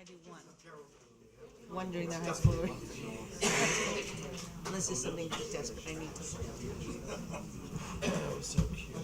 do one. One during the high school. Unless there's something desperate I need to say. That was so cute.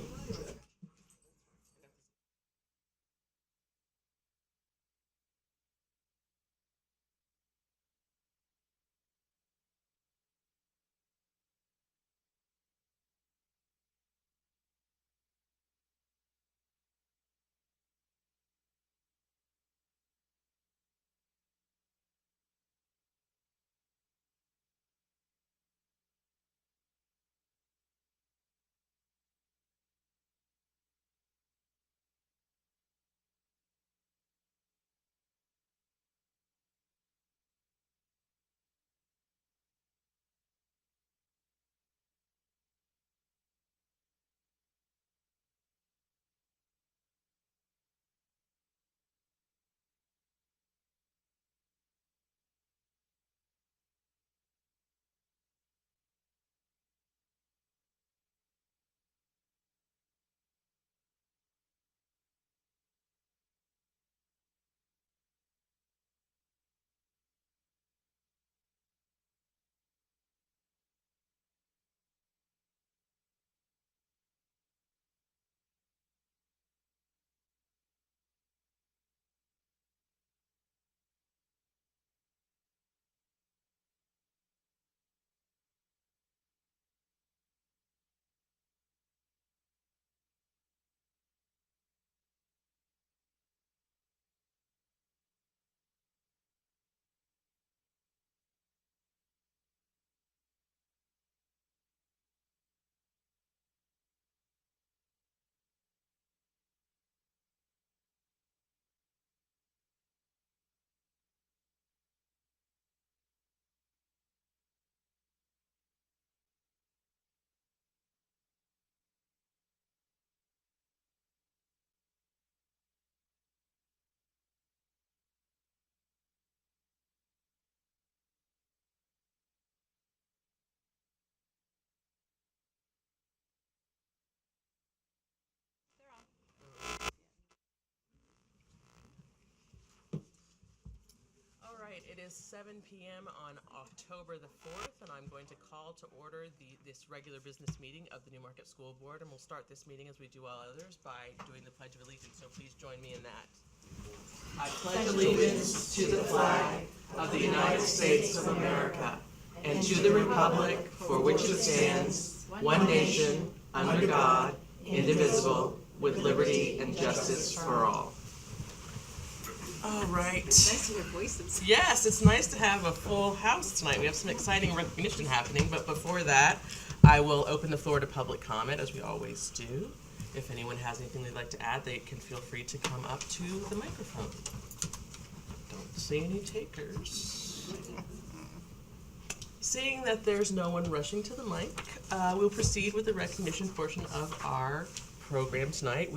It is 7 p.m. on October the 4th, and I'm going to call to order this regular business meeting of the Newmarket School Board, and we'll start this meeting as we do all others by doing the Pledge of Allegiance, so please join me in that. I pledge allegiance to the flag of the United States of America and to the republic for which it stands, one nation, under God, indivisible, with liberty and justice for all. All right. It's nice to hear voices. Yes, it's nice to have a full house tonight. We have some exciting recognition happening, but before that, I will open the floor to public comment, as we always do. If anyone has anything they'd like to add, they can feel free to come up to the microphone. Don't see any takers. Seeing that there's no one rushing to the mic, we'll proceed with the recognition portion of our program tonight.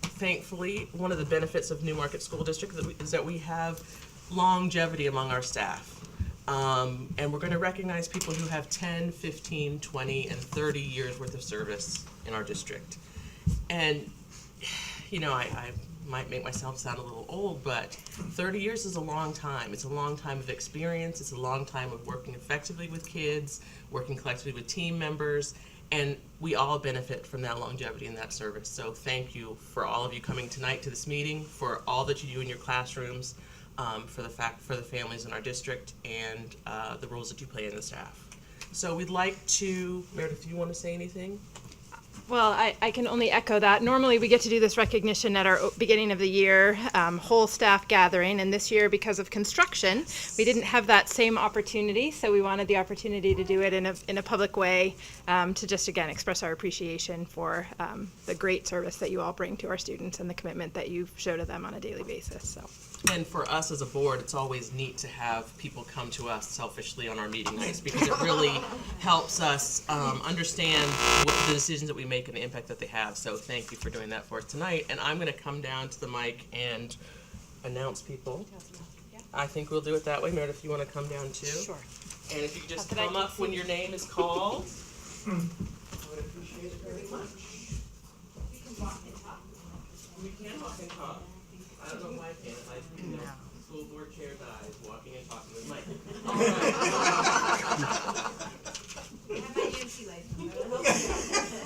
Thankfully, one of the benefits of Newmarket School District is that we have longevity among our staff. And we're going to recognize people who have 10, 15, 20, and 30 years worth of service in our district. And, you know, I might make myself sound a little old, but 30 years is a long time. It's a long time of experience. It's a long time of working effectively with kids, working collectively with team members. And we all benefit from that longevity and that service. So thank you for all of you coming tonight to this meeting, for all that you do in your classrooms, for the families in our district, and the roles that you play in the staff. So we'd like to, Meredith, do you want to say anything? Well, I can only echo that. Normally we get to do this recognition at our beginning of the year, whole staff gathering, and this year, because of construction, we didn't have that same opportunity, so we wanted the opportunity to do it in a public way, to just, again, express our appreciation for the great service that you all bring to our students and the commitment that you show to them on a daily basis. So. And for us as a board, it's always neat to have people come to us selfishly on our meeting nights, because it really helps us understand what the decisions that we make and the impact that they have. So thank you for doing that for us tonight. And I'm going to come down to the mic and announce people. I think we'll do it that way. Meredith, if you want to come down too. Sure. And if you could just come up when your name is called. I would appreciate it very much. You can walk and talk. We can walk and talk. I don't know why I can't. school board chair's eyes, walking and talking with Mike. I have my UNC license.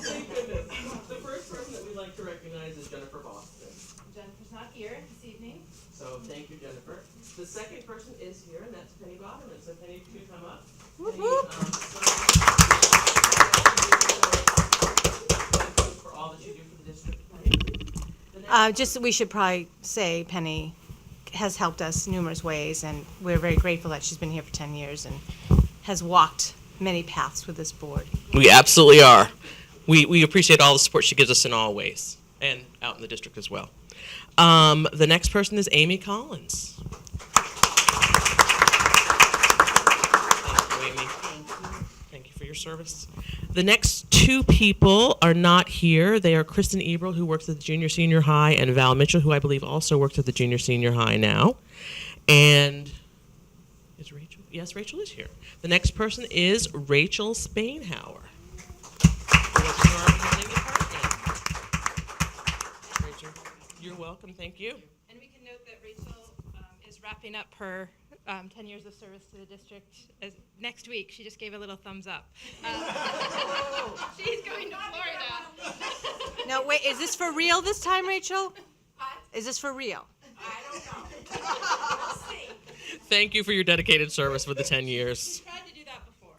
Thank goodness. The first person that we'd like to recognize is Jennifer Boston. Jennifer's not here this evening. So thank you, Jennifer. The second person is here, and that's Penny Botterman. So Penny, if you could come up. Whoop, Penny, whoop. for all that you do for the district. We should probably say Penny has helped us numerous ways, and we're very grateful that she's been here for 10 years and has walked many paths with this board. We absolutely are. We appreciate all the support she gives us in all ways, and out in the district as well. The next person is Amy Collins. Thank you, Amy. Thank you for your service. The next two people are not here. They are Kristen Eberl, who works at the junior senior high, and Val Mitchell, who I believe also works at the junior senior high now. And is Rachel? Yes, Rachel is here. The next person is Rachel Spainhauer. Who works in our accounting department. Rachel, you're welcome. Thank you. And we can note that Rachel is wrapping up her 10 years of service to the district next week. She just gave a little thumbs up. She's going to Florida. No, wait, is this for real this time, Rachel? Is this for real? I don't know. We'll see. Thank you for your dedicated service for the 10 years. Tried to do that before.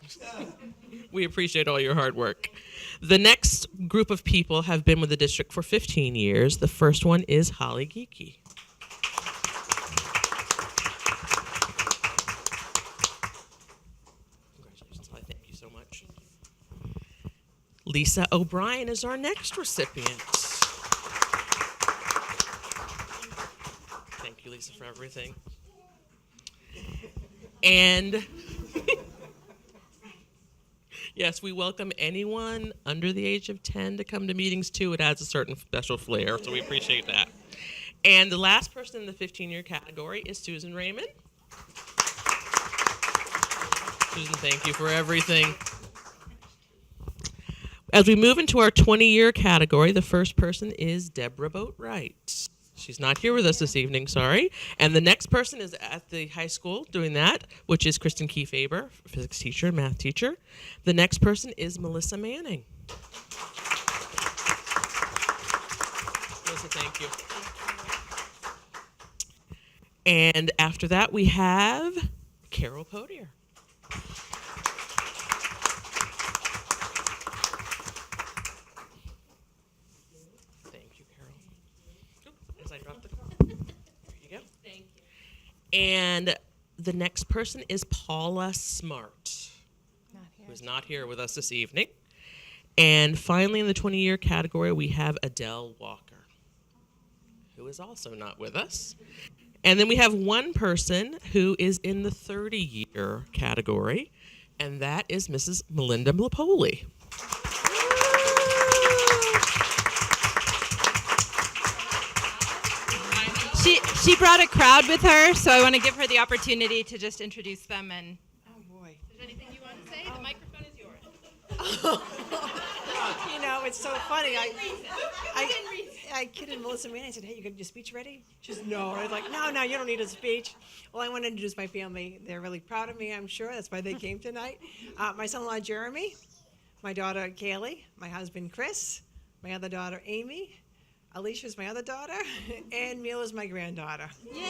We appreciate all your hard work. The next group of people have been with the district for 15 years. The first one is Holly Geeky. Congratulations, Holly. Thank you so much. Lisa O'Brien is our next recipient. Thank you, Lisa, for everything. And yes, we welcome anyone under the age of 10 to come to meetings too. It adds a certain special flair, so we appreciate that. And the last person in the 15-year category is Susan Raymond. Susan, thank you for everything. As we move into our 20-year category, the first person is Deborah Boatwright. She's not here with us this evening, sorry. And the next person is at the high school doing that, which is Kristen Kiefaber, physics teacher and math teacher. The next person is Melissa Manning. Melissa, thank you. And after that, we have Carol Podier. I dropped it. There you go. Thank you. And the next person is Paula Smart, Not here. who's not here with us this evening. And finally, in the 20-year category, we have Adele Walker, who is also not with us. And then we have one person who is in the 30-year category, and that is Mrs. Melinda Mlapoli. She brought a crowd with her, so I want to give her the opportunity to just introduce them. And Oh, boy. is there anything you want to say? The microphone is yours. You know, it's so funny. I kidded Melissa Manning. I said, hey, you got your speech ready? She said, no. I was like, no, you don't need a speech. Well, I want to introduce my family. They're really proud of me, I'm sure. That's why they came tonight. My son-in-law, Jeremy. My daughter, Kaylee. My husband, Chris. My other daughter, Amy. Alicia's my other daughter. And Mila's my granddaughter. Yay!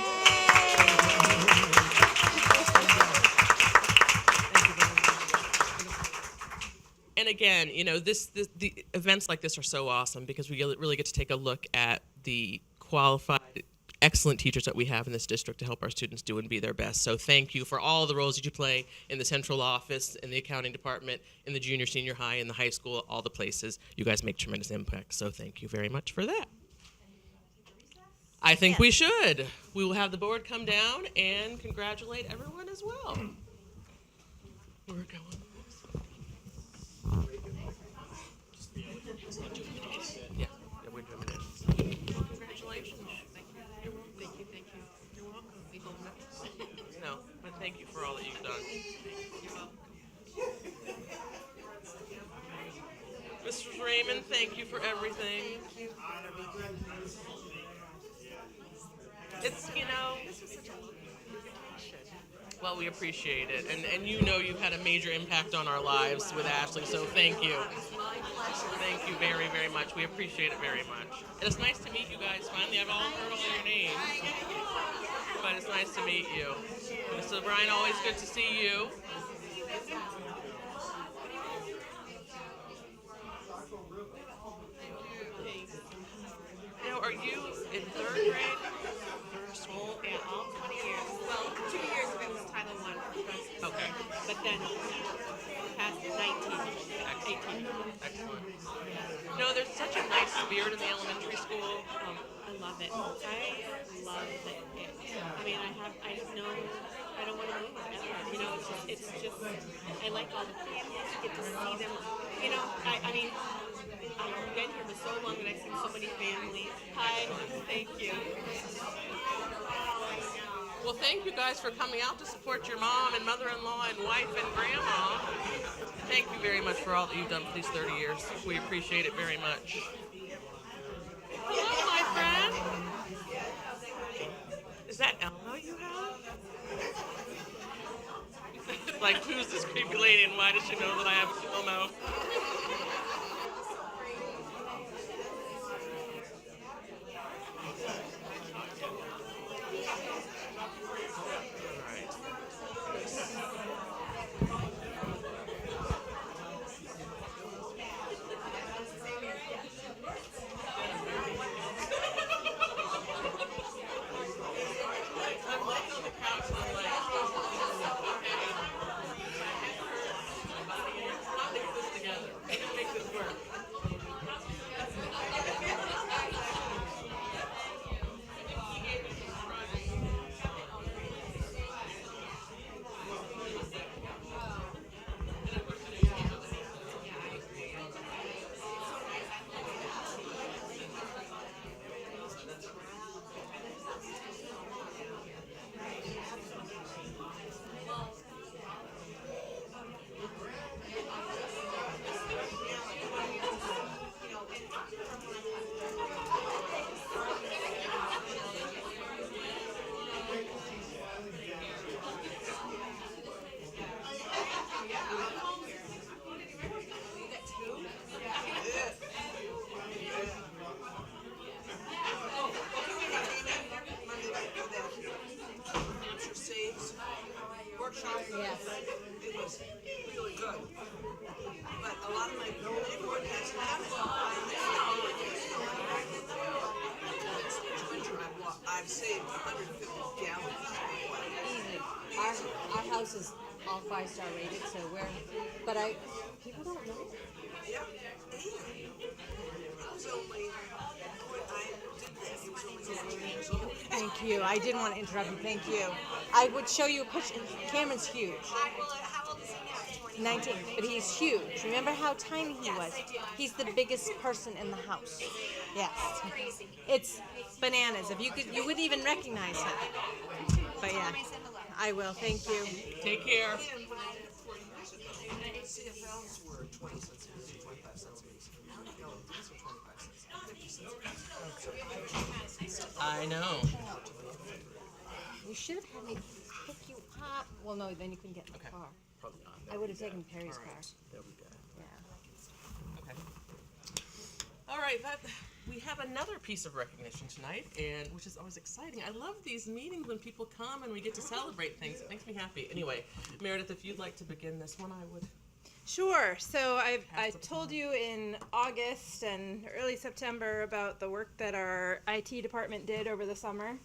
And again, you know, the events like this are so awesome because we really get to take a look at the qualified, excellent teachers that we have in this district to help our students do and be their best. So thank you for all the roles that you play in the central office, in the accounting department, in the junior, senior high, in the high school, all the places. You guys make tremendous impact. So thank you very much for that. I think we should. We will have the board come down and congratulate everyone as well. We're going. Yeah, we're doing it. Congratulations. Thank you. You're welcome. No, but thank you for all that you've done. You're welcome. Mrs. Raymond, thank you for everything. Thank you. It's, you know, this was such a Well, we appreciate it, and you know you've had a major impact on our lives with Ashley, so thank you. Thank you very, very much. We appreciate it very much. And it's nice to meet you guys finally. I've all heard all your names, but it's nice to meet you. Mr. O'Brien, always good to see you. Now, are you in third grade? Third school? Yeah, all 20 years. Well, 2 years of it was Title I for first. Okay. But then past 19, 18. Excellent. No, there's such a nice spirit in the elementary school. I love it. I love it. I mean, I have no, I don't want to move ever. You know, it's just, I like all the families, you get to see them. You know, I mean, I've been here for so long and I've seen so many families. Hi, thank you. Well, thank you guys for coming out to support your mom and mother-in-law and wife and grandma. Thank you very much for all that you've done for these 30 years. We appreciate it very much. Hello, my friend. Is that Elmo you have? Like, who's this creepy lady and why does she know that I have Elmo? Hampshire Saves workshop. Yes. It was really good. But a lot of my neighborhood hasn't done it. I've saved 150 gallons. Easy. Our house is all 5-star rated, so people don't know. Yeah. I was only, when I did this, it was only 14 years old. Thank you. I didn't want to interrupt you. Thank you. I would show you a picture. Cameron's huge. How old is he now? 19, but he's huge. Remember how tiny he was? He's the biggest person in the house. Yes. It's bananas. If you could, you wouldn't even recognize him. But yeah, I will. Thank you. Take care. And when I did 40 years ago, CFLs were 20 cents a piece, 25 cents a piece. No, these are 25 cents, 50 cents a piece. I know. You should have had me pick you up. Well, no, then you couldn't get in the Okay. car. Probably not. I would have taken Perry's car. There we go. Yeah. Okay. All right, we have another piece of recognition tonight, and which is always exciting. I love these meetings when people come and we get to celebrate things. It makes me happy. Anyway, Meredith, if you'd like to begin this one, I would. Sure. So I Pass the told baton. you in August and early September about the work that our IT department did over the summer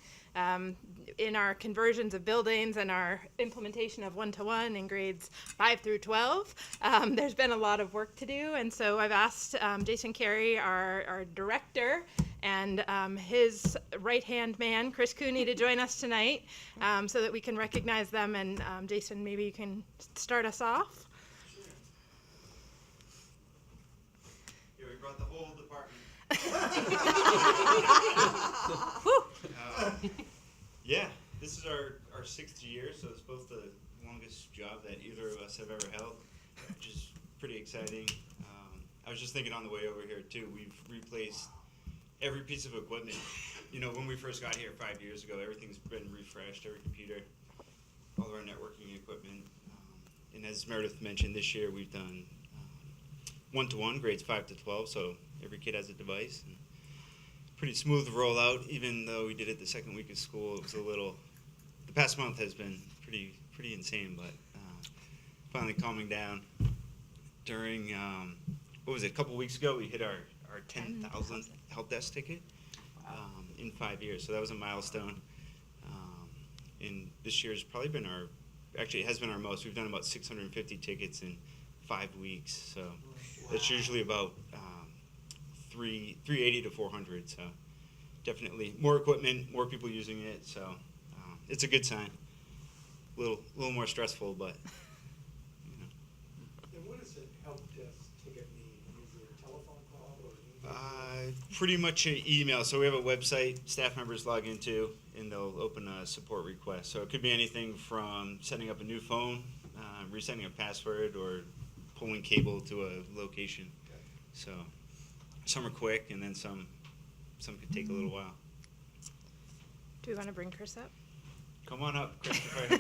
in our conversions of buildings and our implementation of one-to-one in grades 5 through 12. There's been a lot of work to do, and so I've asked Jason Carey, our director, and his right-hand man, Chris Cooney, to join us tonight so that we can recognize them. And Jason, maybe you can start us off. Yeah, we brought the whole department. Yeah, this is our 6th year, so it's both the longest job that either of us have ever held, which is pretty exciting. I was just thinking on the way over here too, we've replaced every piece of equipment. You know, when we first got here 5 years ago, everything's been refreshed, every computer, all all of our networking equipment. And as Meredith mentioned, this year we've done one-to-one, grades 5 to 12, so every kid has a device. And pretty smooth rollout, even though we did it the second week of school. It was a little, the past month has been pretty insane, but finally calming down. During, what was it, a couple weeks ago, we hit our 10,000th help desk ticket in 5 years, so that was a milestone. And this year's probably been actually it has been our most. We've done about 650 tickets in 5 weeks, so that's usually about 380 to 400. So definitely more equipment, more people using it. So it's a good sign. A little more stressful, but. And what does a help desk ticket mean? Is it a telephone call or an email? Pretty much an email. So we have a website staff members log into, and they'll open a support request. So it could be anything from setting up a new phone, resetting a password, or pulling cable to a location. Okay. So some are quick, and then some could take a little while. Do we want to bring Chris up? Come on up, Christopher.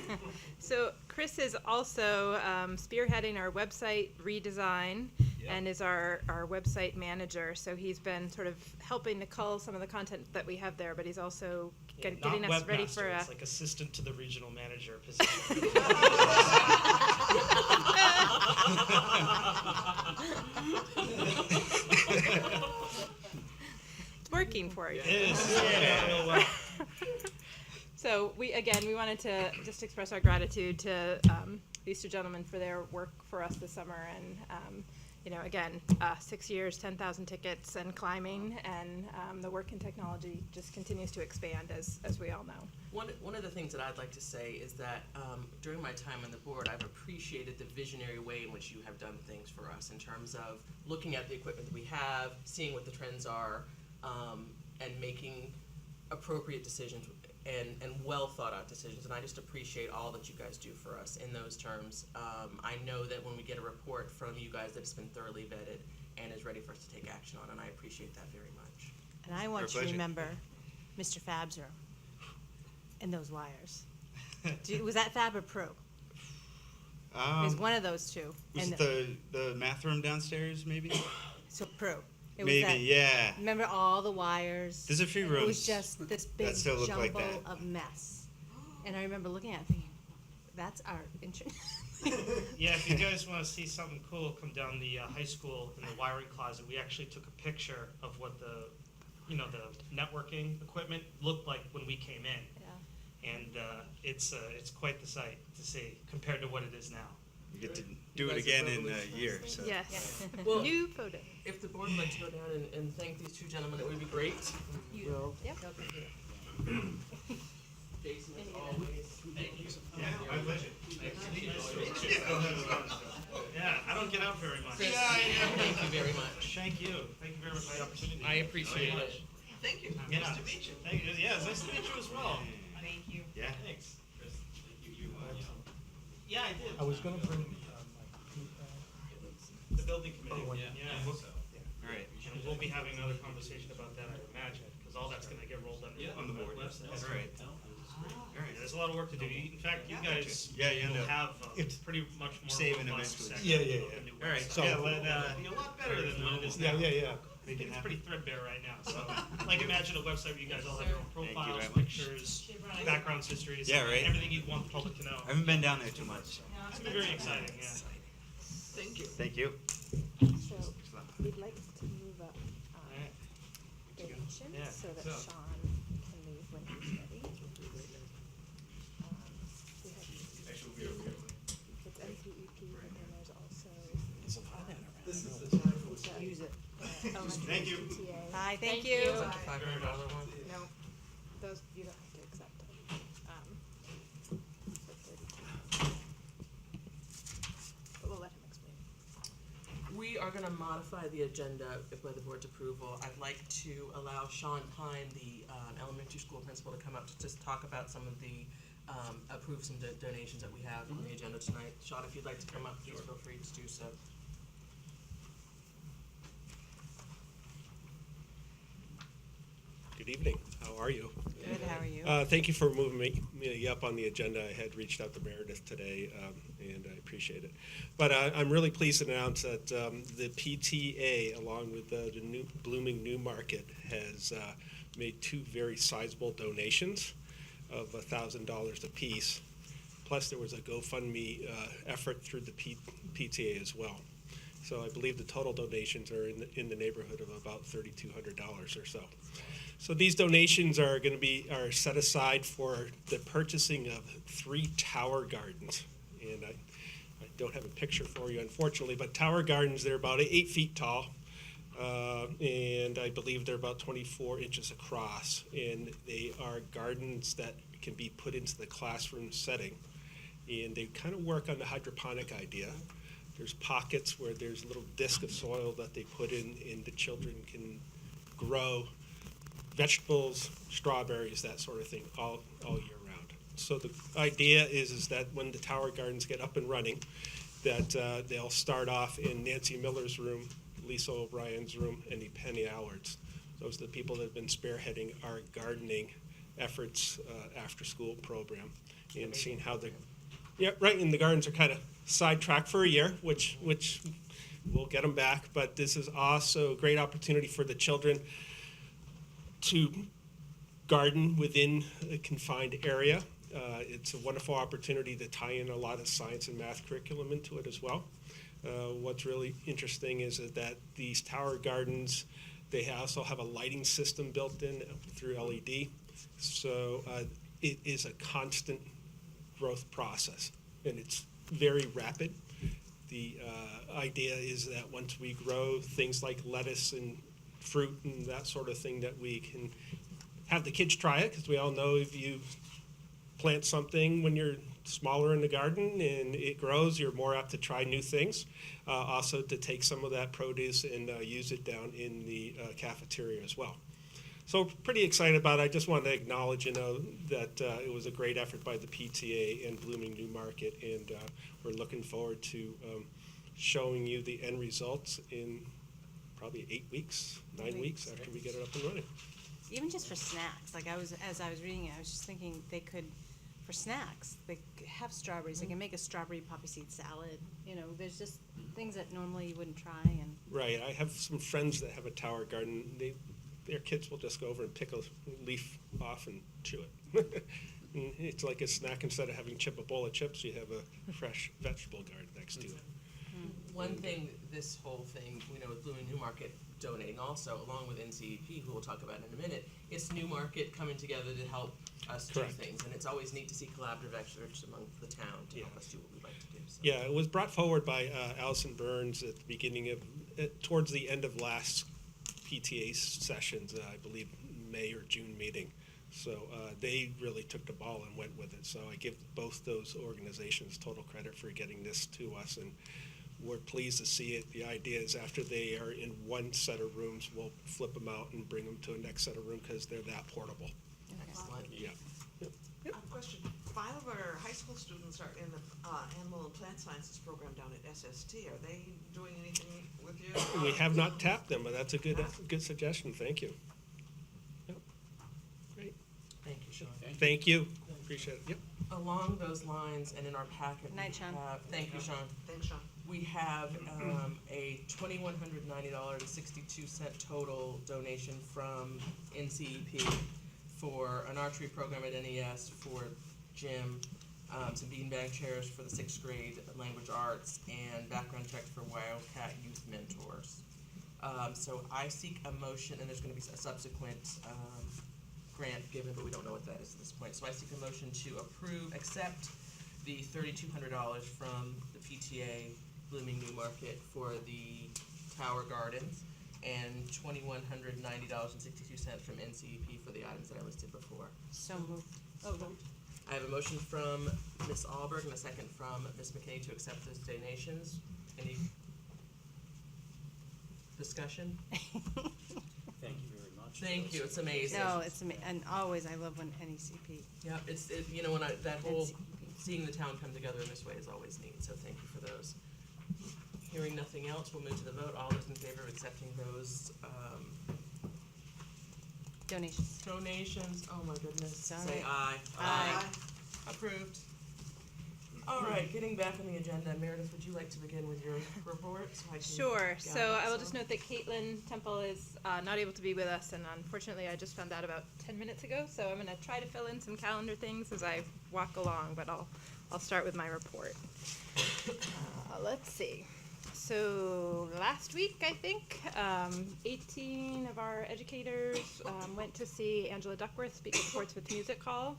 So Chris is also spearheading our website redesign and is our website manager. So he's been sort of helping to cull some of the content that we have there, but he's also getting us ready for It's like assistant to the regional manager position. It's working for you. It is. Yeah. So we wanted to just express our gratitude to these two gentlemen for their work for us this summer, and 6 years, 10,000 tickets and climbing, and the work in technology just continues to expand, as we all know. One of the things that I'd like to say is that during my time on the board, I've appreciated the visionary way in which you have done things for us in terms of looking at the equipment that we have, seeing what the trends are, and making appropriate decisions and well thought out decisions. And I just appreciate all that you guys do for us in those terms. I know that when we get a report from you guys that it's been thoroughly vetted and is ready for us to take action on, and I appreciate that very much. And I want Our you to pleasure. remember Mr. Fab's room and those wires. Was that Fab or Pro? It was one of those two. Was And it the math room downstairs, maybe? so Pro. It was Maybe, that. yeah. Remember all the wires? There's a few It rooms was just this big that still look jumble like that. of mess. And I remember looking at it thinking, that's our internet. Yeah, if you guys want to see something cool, come down the high school in the wiring closet. We actually took a picture of what the networking equipment looked like when we came in, Yeah. and it's quite the sight to see compared to what it is now. You get to do it guys again have in a revolutionized year. things. So. Yes. Well, New photo. if the board would like to go down and thank these two gentlemen, it would be great. Will. Yep. Jason, as always. Yeah, my pleasure. Yeah, I don't get out very much. Chris, thank you very much. Thank you. Thank you very much for the opportunity. I appreciate it. Thank you. Yeah. Nice to meet you. Thank you. Yeah, it's nice to meet you as well. Thank you. Yeah. Thanks. Yeah, I did. I was gonna bring The building committee. Yeah. All right. And we'll be having another conversation about that, I imagine, because all that's gonna get rolled under On the board. website. All right. Yeah, there's a lot of work to do. In fact, you guys Yeah, you will know. have It's pretty much more saving robust eventually. section Yeah. of the new All right. website. So So- It'll be a lot better than what it is now. Yeah. Make it It's happen. pretty threadbare right now. So, like, imagine a website where you guys all have your own Thank you profiles, very much. pictures, backgrounds, histories, Yeah, right. everything you'd want the public to know. I haven't been down there too much. It's gonna be very exciting. Yeah. Thank you. Thank you. So we'd like to move up Alright. donation Yeah, so that so- Sean can leave when he's ready. We have it's NPEP, but then there's also This is the time for Use it. elementary Thank you. PTA. Bye, thank you. you. Is that the $500 one? No, those you don't have to accept them. For 32. But we'll let him explain. We are gonna modify the agenda by the board's approval. I'd like to allow Sean Pine, the elementary school principal, to come up to just talk about some of the, approve some donations that we have on the agenda tonight. Sean, if you'd like to come up, please feel free to do so. Good evening. How are you? Good, how are you? Thank you for moving me up on the agenda. I had reached out to Meredith today, and I appreciate it. But I'm really pleased to announce that the PTA, along with the Blooming Newmarket, has made two very sizable donations of $1,000 apiece. Plus, there was a GoFundMe effort through the PTA as well. So I believe the total donations are in the neighborhood of about $3,200 or so. So these donations are going to be set aside for the purchasing of 3 tower gardens, and I don't have a picture for you, unfortunately. But tower gardens, they're about 8 feet tall, and I believe they're about 24 inches across. And they are gardens that can be put into the classroom setting, and they kind of work on the hydroponic idea. There's pockets where there's a little disc of soil that they put in, and the children can grow vegetables, strawberries, that sort of thing, all year round. So the idea is that when the tower gardens get up and running, that they'll start off in Nancy Miller's room, Lisa O'Brien's room, and Penny Allard's. Those are the people that have been spearheading our gardening efforts after school program, and seeing how the and the gardens are kind of sidetracked for a year, which we'll get them back. But this is also a great opportunity for the children to garden within a confined area. It's a wonderful opportunity to tie in a lot of science and math curriculum into it as well. What's really interesting is that these tower gardens, they also have a lighting system built in through LED. So it is a constant growth process, and it's very rapid. The idea is that once we grow things like lettuce and fruit and that sort of thing, that we can have the kids try it, because we all know if you plant something when you're smaller in the garden and it grows, you're more apt to try new things. Also to take some of that produce and use it down in the cafeteria as well. So pretty excited about it. I just wanted to acknowledge, that it was a great effort by the PTA and Blooming Newmarket, and we're looking forward to showing you the end results in probably 8 weeks, 9 weeks after we get it up and running. Even just for snacks, like as I was reading it, I was just thinking they could, for snacks, they have strawberries. They can make a strawberry poppy seed salad. There's just things that normally you wouldn't try. And Right. I have some friends that have a tower garden. Their kids will just go over and pick a leaf off and chew it. And it's like a snack. Instead of having a bowl of chips, you have a fresh vegetable garden next to it. One thing, this whole thing, with Blooming Newmarket donating also, along with NCEP, who we'll talk about in a minute, it's Newmarket coming together to help us do things. And it's always neat to see collaborative efforts among the town to help us do what we like to do. So. Yeah, it was brought forward by Allison Burns at the beginning of, towards the end of last PTA sessions, I believe May or June meeting. So they really took the ball and went with it. So I give both those organizations total credit for getting this to us, and we're pleased to see it. The idea is after they are in one set of rooms, we'll flip them out and bring them to a next set of rooms because they're that portable. Excellent. Yeah. Question. 5 of our high school students are in the Animal and Plant Sciences program down at SST. Are they doing anything with you? We have not tapped them, but that's a good suggestion. Thank you. Yep. Great. Thank you, Sean. Thank you. Appreciate it. Yep. Along those lines, and in our packet, Night, Sean. Thank you, Sean. Thanks, Sean. We have a $2,190.62 total donation from NCEP for an archery program at NES, for gym, some beanbag chairs for the 6th grade language arts, and background checks for Wildcat Youth Mentors. So I seek a motion, and there's going to be a subsequent grant given, but we don't know what that is at this point. So I seek a motion to accept the $3,200 from the PTA Blooming Newmarket for the Tower Gardens, and $2,190.62 from NCEP for the items that I listed before. so moved. I have a motion from Ms. Alberg and a second from Ms. McKinney to accept those donations. Any discussion? Thank you very much. Thank you, it's amazing. No, it's and always I love when NECP. Yeah, when that whole, seeing the town come together in this way is always neat, so thank you for those. Hearing nothing else, we'll move to the vote. All those in favor of accepting those Donations. Donations, oh my goodness. Say Donate. aye. Aye. Approved. All right, getting back on the agenda, Meredith, would you like to begin with your report? So I can Sure. So gather I will some? just note that Caitlin Temple is not able to be with us, and unfortunately, I just found out about 10 minutes ago. So I'm going to try to fill in some calendar things as I walk along, but I'll start with my report. Let's see. So last week, I think, 18 of our educators went to see Angela Duckworth speak at Sports with Music Hall.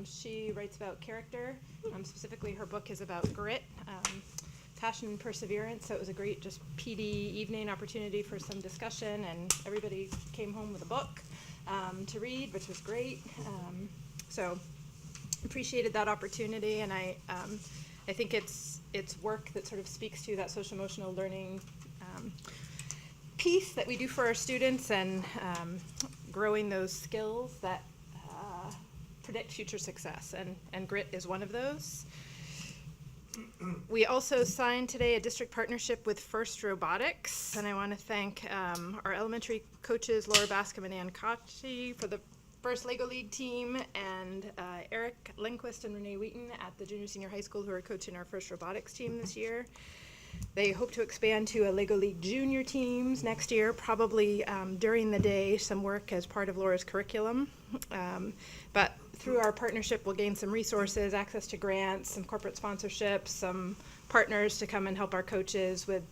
She writes about character. Specifically, her book is about grit, passion, and perseverance. So it was a great just PD evening opportunity for some discussion, and everybody came home with a book to read, which was great. So appreciated that opportunity, and I think it's work that sort of speaks to that social emotional learning piece that we do for our students, and growing those skills that predict future success, and grit is one of those. We also signed today a district partnership with First Robotics, and I want to thank our elementary coaches, Laura Bascom and Ann Kochi, for the first Lego League team, and Eric Lindquist and Renee Wheaton at the junior senior high school, who are coaching our First Robotics team this year. They hope to expand to a Lego League junior teams next year, probably during the day, some work as part of Laura's curriculum. But through our partnership, we'll gain some resources, access to grants, some corporate sponsorships, some partners to come and help our coaches with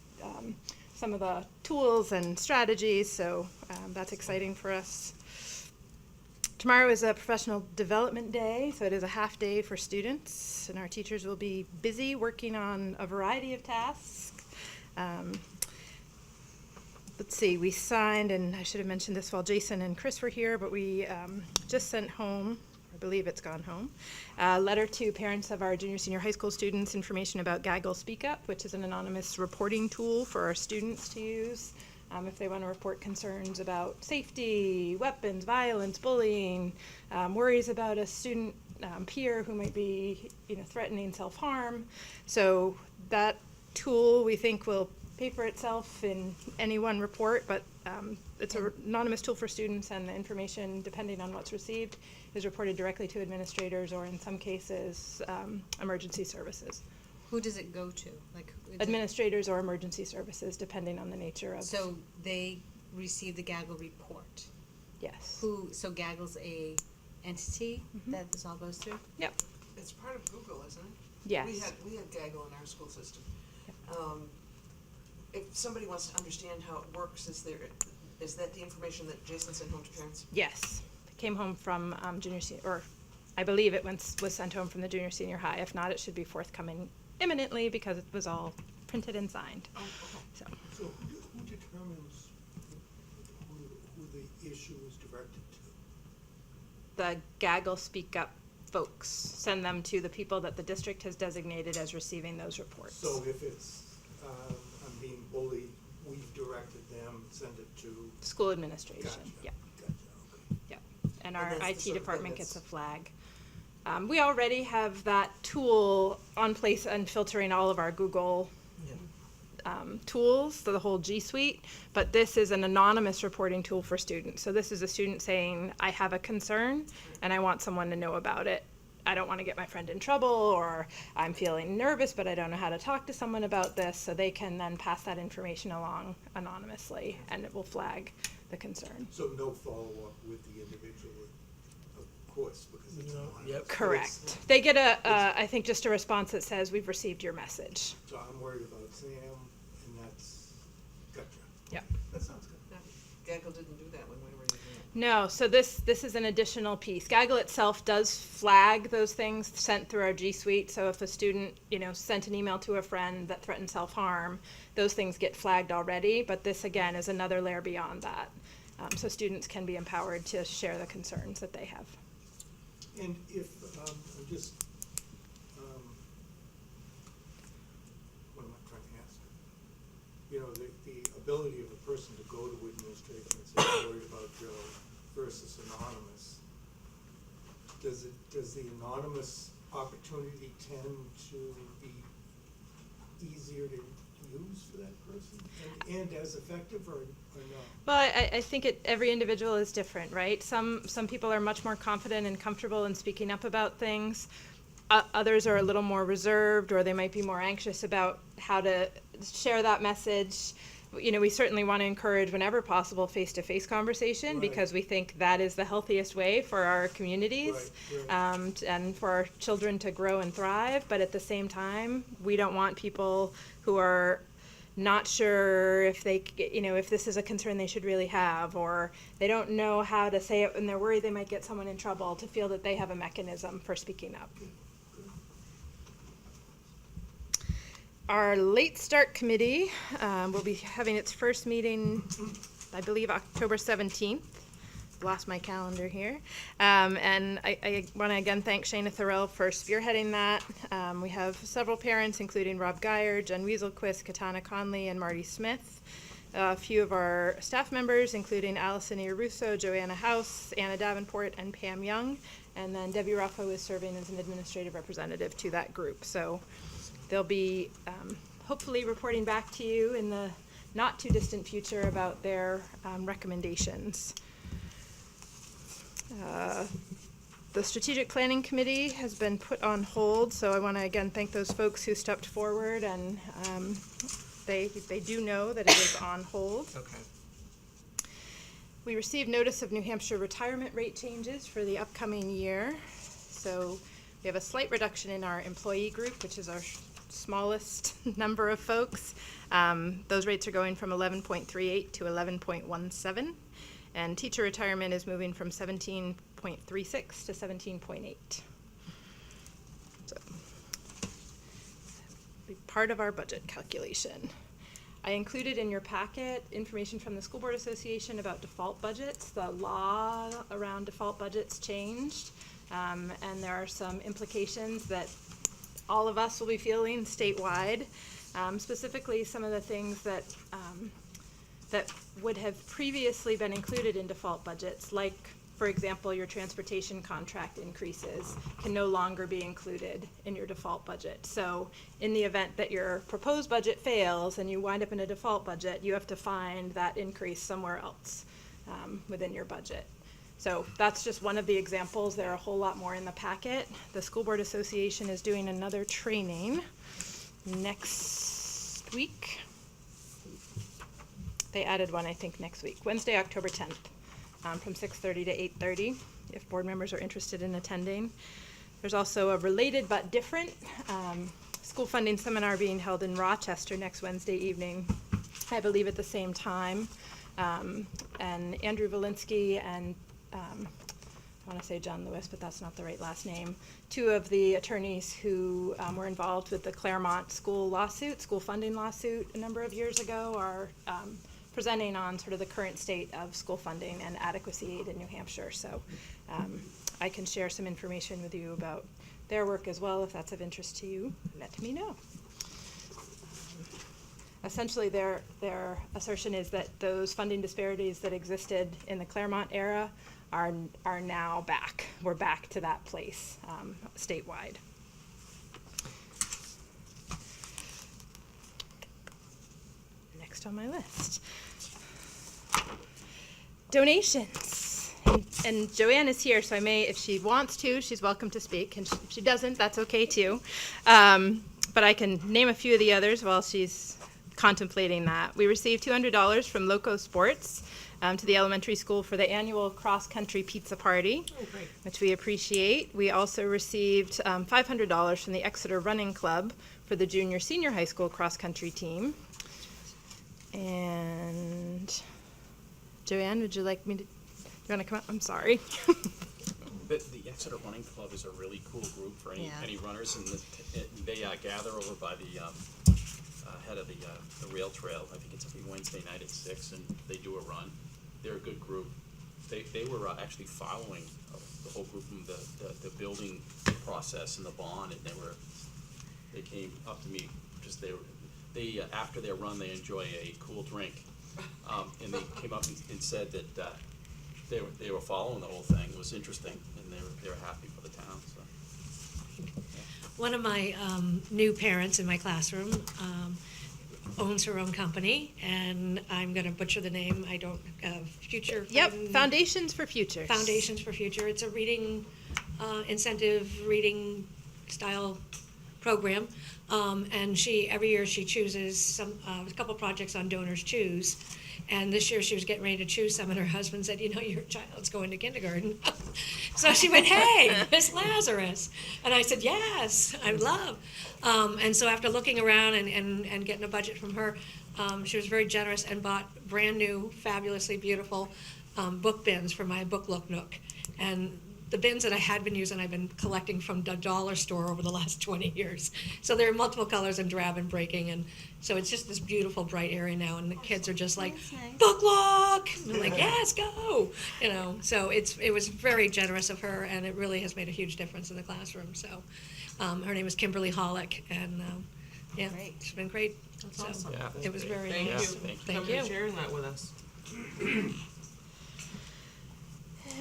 some of the tools and strategies, so that's exciting for us. Tomorrow is a professional development day, so it is a half day for students, and our teachers will be busy working on a variety of tasks. Let's see, we signed, and I should have mentioned this while Jason and Chris were here, but we just sent home, I believe it's gone home, a letter to parents of our junior senior high school students, information about Gaggle Speak Up, which is an anonymous reporting tool for our students to use. If they want to report concerns about safety, weapons, violence, bullying, worries about a student peer who might be, threatening self-harm. So that tool we think will pay for itself in any one report, but it's an anonymous tool for students, and the information, depending on what's received, is reported directly to administrators, or in some cases, emergency services. Who does it go to? Like Administrators or emergency services, depending on the nature of. So they receive the Gaggle report. Yes. So Gaggle's a entity that this all goes through? Yep. It's part of Google, isn't it? Yes. We had Gaggle in our school system. If somebody wants to understand how it works, is that the information that Jason sent home to parents? Yes. It came home from junior senior, or I believe it was sent home from the junior senior high. If not, it should be forthcoming imminently, because it was all printed and signed. Oh, okay. So So who determines who the issue is directed to? the Gaggle Speak Up folks send them to the people that the district has designated as receiving those reports. So if it's, I'm being bullied, we've directed them, send it to. School administration. Gotcha. Yeah. Gotcha, okay. Yeah. And And our that's the IT sort of thing department gets a that's- flag. We already have that tool on place and filtering all of our Google tools, so the whole G Suite, but this is an anonymous reporting tool for students. So this is a student saying, I have a concern and I want someone to know about it. I don't want to get my friend in trouble, or I'm feeling nervous, but I don't know how to talk to someone about this. So they can then pass that information along anonymously, and it will flag the concern. So no follow-up with the individual, of course, because it's anonymous. Yep. Correct. They get I think just a response that says, we've received your message. So I'm worried about Sam, and that's, gotcha. Yep. That sounds good. Gaggle didn't do that when we were using it. No, so this is an additional piece. Gaggle itself does flag those things sent through our G Suite. So if a student, sent an email to a friend that threatened self-harm, those things get flagged already. But this, again, is another layer beyond that. So students can be empowered to share the concerns that they have. And if, I'm just, what am I trying to ask? The ability of a person to go to administration and say, I'm worried about Joe versus anonymous. Does the anonymous opportunity tend to be easier to use for that person? And as effective or not? Well, I think every individual is different, right? Some people are much more confident and comfortable in speaking up about things. Others are a little more reserved, or they might be more anxious about how to share that message. You know, we certainly want to encourage, whenever possible, face-to-face conversation, Right. because we think that is the healthiest way for our communities, Right. and for our children to grow and thrive. But at the same time, we don't want people who are not sure if they, if this is a concern they should really have, or they don't know how to say it and they're worried they might get someone in trouble, to feel that they have a mechanism for speaking up. Our late start committee will be having its first meeting, I believe, October 17th. Lost my calendar here. And I want to again thank Shayna Thorell for spearheading that. We have several parents, including Rob Geyer, Jen Weaselquist, Katana Conley, and Marty Smith. A few of our staff members, including Allison Russo, Joanna House, Anna Davenport, and Pam Young. And then Debbie Ruffo is serving as an administrative representative to that group. So they'll be hopefully reporting back to you in the not too distant future about their recommendations. The Strategic Planning Committee has been put on hold, so I want to again thank those folks who stepped forward, and they do know that it is on hold. Okay. We received notice of New Hampshire retirement rate changes for the upcoming year. So we have a slight reduction in our employee group, which is our smallest number of folks. Those rates are going from 11.38 to 11.17. And teacher retirement is moving from 17.36 to 17.8. So, be part of our budget calculation. I included in your packet information from the School Board Association about default budgets. The law around default budgets changed, and there are some implications that all of us will be feeling statewide. Specifically, some of the things that would have previously been included in default budgets, like, for example, your transportation contract increases, can no longer be included in your default budget. So in the event that your proposed budget fails and you wind up in a default budget, you have to find that increase somewhere else within your budget. So that's just one of the examples. There are a whole lot more in the packet. The School Board Association is doing another training next week. They added one, I think, next week, Wednesday, October 10th, from 6:30 to 8:30, if board members are interested in attending. There's also a related but different school funding seminar being held in Rochester next Wednesday evening, I believe at the same time. And Andrew Valinsky and I want to say John Lewis, but that's not the right last name, two of the attorneys who were involved with the Claremont school funding lawsuit a number of years ago, are presenting on sort of the current state of school funding and adequacy aid in New Hampshire. So I can share some information with you about their work as well. If that's of interest to you, let me know. Essentially, their assertion is that those funding disparities that existed in the Claremont era are now back. We're back to that place statewide. Next on my list. Donations. And Joanne is here, so I may, if she wants to, she's welcome to speak. And if she doesn't, that's okay too. But I can name a few of the others while she's contemplating that. We received $200 from Loco Sports to the elementary school for the annual cross-country pizza party, which we appreciate. We also received $500 from the Exeter Running Club for the junior-senior high school cross-country team. And Joanne, would you like me to, you want to come up? I'm sorry. The Exeter Running Club is a really cool group for any runners, and they gather over by the head of the rail trail. I think it's every Wednesday night at 6, and they do a run. They're a good group. They were actually following the whole group from the building process and the bond, and they came up to me because they after their run they enjoy a cool drink, and they came up and said that they were following the whole thing. It was interesting, and they were happy for the town. So. One of my new parents in my classroom owns her own company, and I'm going to butcher the name. I don't, Future. Yep, Foundations for Future. Foundations for Future. It's a reading incentive, reading style program. And every year she chooses a couple projects on Donors Choose. And this year she was getting ready to choose some, and her husband said, your child's going to kindergarten. So she went, hey, Miss Lazarus. And I said, yes, I would love. And so after looking around and getting a budget from her, she was very generous and bought brand new, fabulously beautiful book bins for my book look nook. And the bins that I had been using, I've been collecting from the dollar store over the last 20 years. So they're multiple colors and drab and breaking, and so it's just this beautiful, bright area now, and the kids are just like, book look! And I'm like, yes, go! So it was very generous of her, and it really has made a huge difference in the classroom. So her name is Kimberly Hollick, and yeah, she's been great. That's So awesome. Yeah. it was very Thank nice. you. Thank Coming you. and sharing that with us.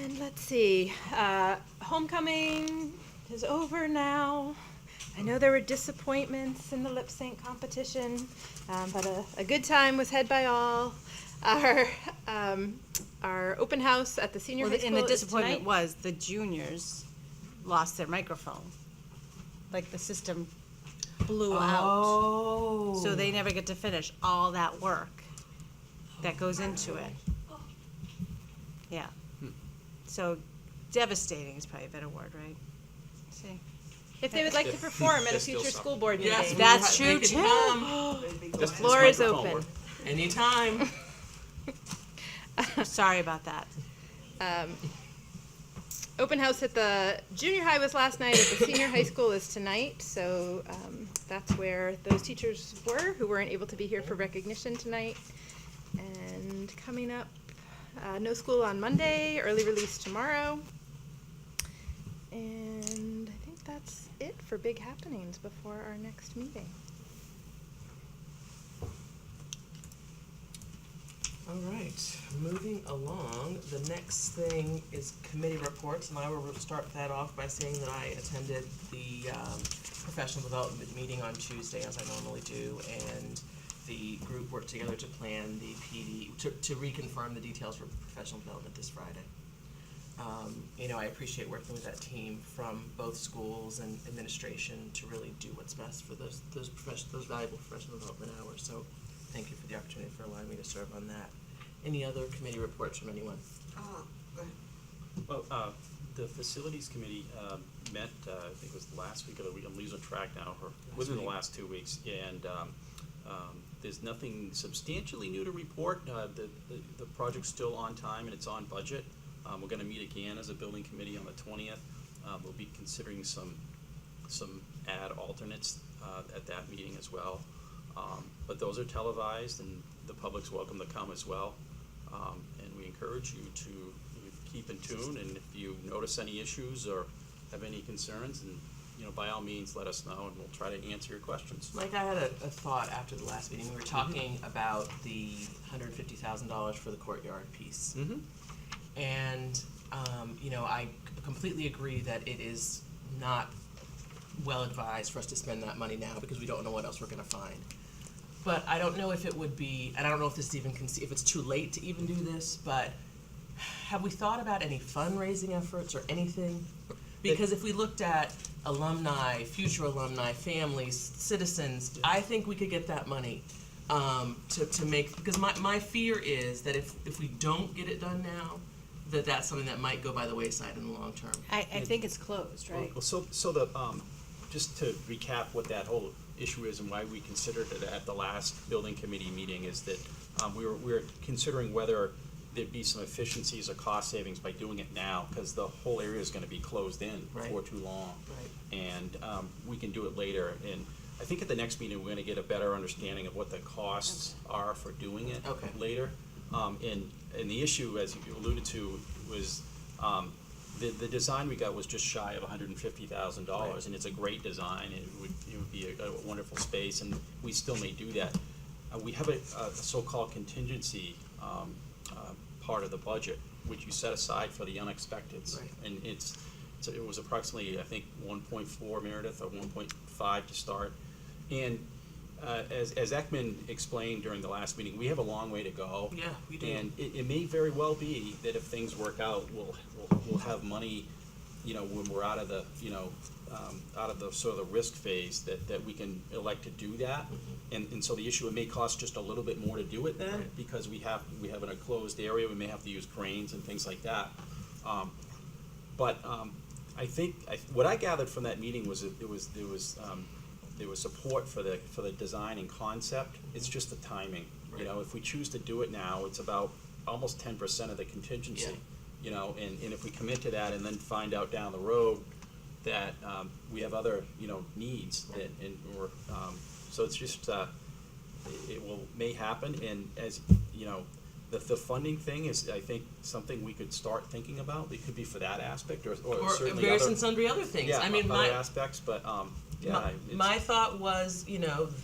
And let's see, homecoming is over now. I know there were disappointments in the lip sync competition, but a good time was had by all. Our open house at the senior high school And the is disappointment tonight. was the juniors lost their microphone. Like the system blew out. Oh. So they never get to finish all that work that goes into it. Yeah. So devastating is probably a better word, right? See? If they would like to perform at a There's still future some. school board meeting. Yes, That's they true, can too. come The Just floor this is microphone open. work. anytime. Sorry about that. Open house at the junior high was last night, at the senior high school is tonight, so that's where those teachers were who weren't able to be here for recognition tonight. And coming up, no school on Monday, early release tomorrow. And I think that's it for big happenings before our next meeting. All right, moving along, the next thing is committee reports, and I will start that off by saying that I attended the professional development meeting on Tuesday, as I normally do, and the group worked together to plan the PD, to reconfirm the details for professional development this Friday. I appreciate working with that team from both schools and administration to really do what's best for those valuable professional development hours. So thank you for the opportunity for allowing me to serve on that. Any other committee reports from anyone? Go ahead. Well, the facilities committee met, I think it was last week of the week, I'm losing track now, or within the last 2 weeks, and there's nothing substantially new to report. The project's still on time and it's on budget. We're gonna meet again as a building committee on the 20th. We'll be considering some ad alternates at that meeting as well. But those are televised and the public's welcome to come as well. And we encourage you to keep in tune, and if you notice any issues or have any concerns, and by all means let us know and we'll try to answer your questions. Mike, I had a thought after the last meeting. We were talking about the $150,000 for the courtyard piece. Mm-hmm. And, I completely agree that it is not well advised for us to spend that money now because we don't know what else we're gonna find. But I don't know if it would be, and I don't know if this is even, if it's too late to even do this, but have we thought about any fundraising efforts or anything? Because if we looked at alumni, future alumni, families, citizens, I think we could get that money to make, because my fear is that if we don't get it done now, that's something that might go by the wayside in the long term. I think it's closed, right? Well, so the just to recap what that whole issue is and why we considered it at the last building committee meeting is that we were considering whether there'd be some efficiencies or cost savings by doing it now, because the whole area is going to be closed in for too long. Right. And we can do it later. And I think at the next meeting, we're going to get a better understanding of what the costs are for doing it later. And the issue, as you alluded to, was the design we got was just shy of $150,000, and it's a great design. It would be a wonderful space, and we still may do that. We have a so-called contingency part of the budget, which you set aside for the unexpecteds, and it was approximately, I think, 1.4, Meredith, or 1.5 to start, and As Ekman explained during the last meeting, we have a long way to go. Yeah, we do. And it may very well be that if things work out, we'll have money, when we're out of the, out of the sort of the risk phase, that we can elect to do that. And so the issue, it may cost just a little bit more to do it then, Right. because we have in a closed area, we may have to use cranes and things like that. I think, what I gathered from that meeting was that there was support for the design and concept. It's just the timing. Right. If we choose to do it now, it's about almost 10% of the contingency. And if we commit to that and then find out down the road that we have other needs, so it's just it may happen. And as the funding thing is, I think, something we could start thinking about. It could be for that aspect, or certainly various other, and sundry other things. yeah, I mean, other aspects. But my thought was,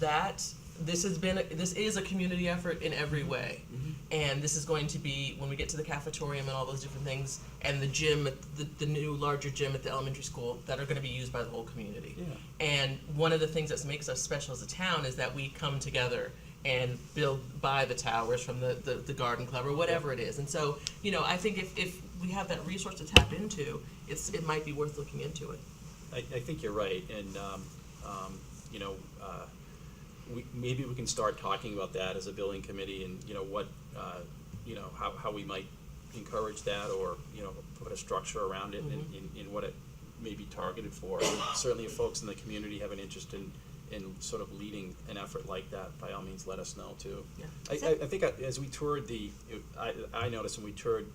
that this is a community effort in every way. Mhm. And this is going to be, when we get to the cafetorium and all those different things, and the gym, the new larger gym at the elementary school, that are going to be used by the whole community. Yeah. And one of the things that makes us special as a town is that we come together and buy the towers from the garden club or whatever it is. And so, I think if we have that resource to tap into, it might be worth looking into it. I think you're right, and maybe we can start talking about that as a building committee, and what how we might encourage that, or put a structure around it, in what it may be targeted for. And certainly, if folks in the community have an interest in sort of leading an effort like that, by all means, let us know too. Yeah. I think as we toured I noticed when we toured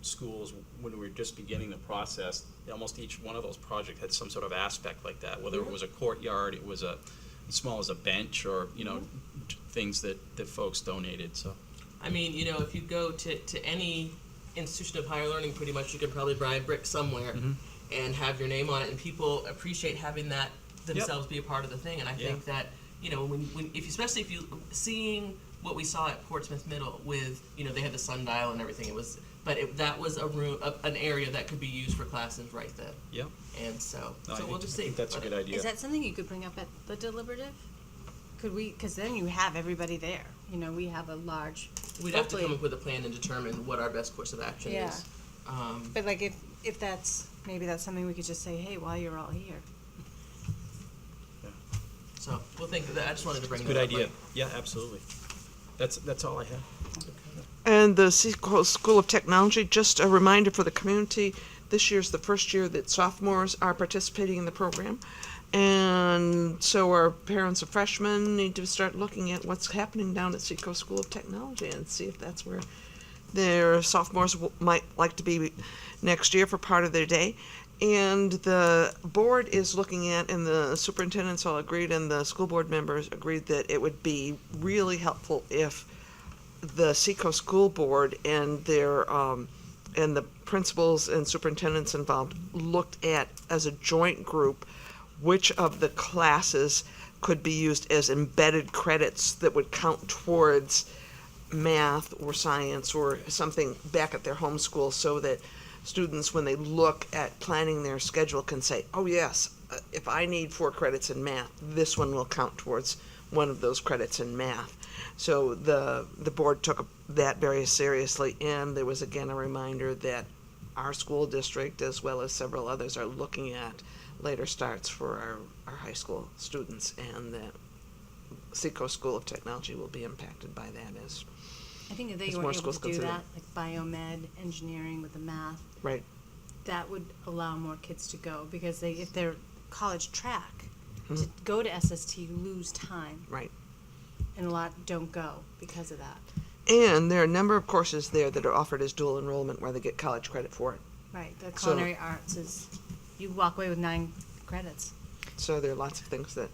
schools when we were just beginning the process, almost each one of those projects had some sort of aspect like that. Whether it was a courtyard, it was as small as a bench, or things that folks donated. So, I mean, if you go to any institution of higher learning, pretty much you could probably buy a brick somewhere and have your name on it, and people appreciate having that themselves be a part of the thing. And I think that especially if you seeing what we saw at Portsmouth Middle with they had the sundial and everything, that was an area that could be used for classes right then. yeah. And so we'll just I see. think that's a good idea. Is that something you could bring up at the deliberative? Could we, because then you have everybody there. We have a large. We'd have to come up with a plan and determine what our best course of action Yeah. is. But like if maybe that's something we could just say, hey, while you're all here. So we'll think of that. I just wanted to bring Good that idea. up. Yeah, absolutely. That's all I have. And the Seacoast School of Technology, just a reminder for the community, this year's the first year that sophomores are participating in the program. And so our parents of freshmen need to start looking at what's happening down at Seacoast School of Technology and see if that's where their sophomores might like to be next year for part of their day. And the board is looking at, and the superintendents all agreed, and the school board members agreed, that it would be really helpful if the Seacoast School Board and their and the principals and superintendents involved looked at, as a joint group, which of the classes could be used as embedded credits that would count towards math or science or something back at their home school, so that students, when they look at planning their schedule, can say, oh yes, if I need 4 credits in math, this one will count towards one of those credits in math. So the board took that very seriously, and there was again a reminder that our school district, as well as several others, are looking at later starts for our high school students, and that Seacoast School of Technology will be impacted by that as I think if they There's were more able schools to do considered. that, like biomed, engineering with the math, right. that would allow more kids to go, because if they're college track, Hmm. to go to SST, you lose time, Right. and a lot don't go because of that. And there are a number of courses there that are offered as dual enrollment where they get college credit for it. Right, the So- culinary arts is, you walk away with 9 credits. So there are lots of things that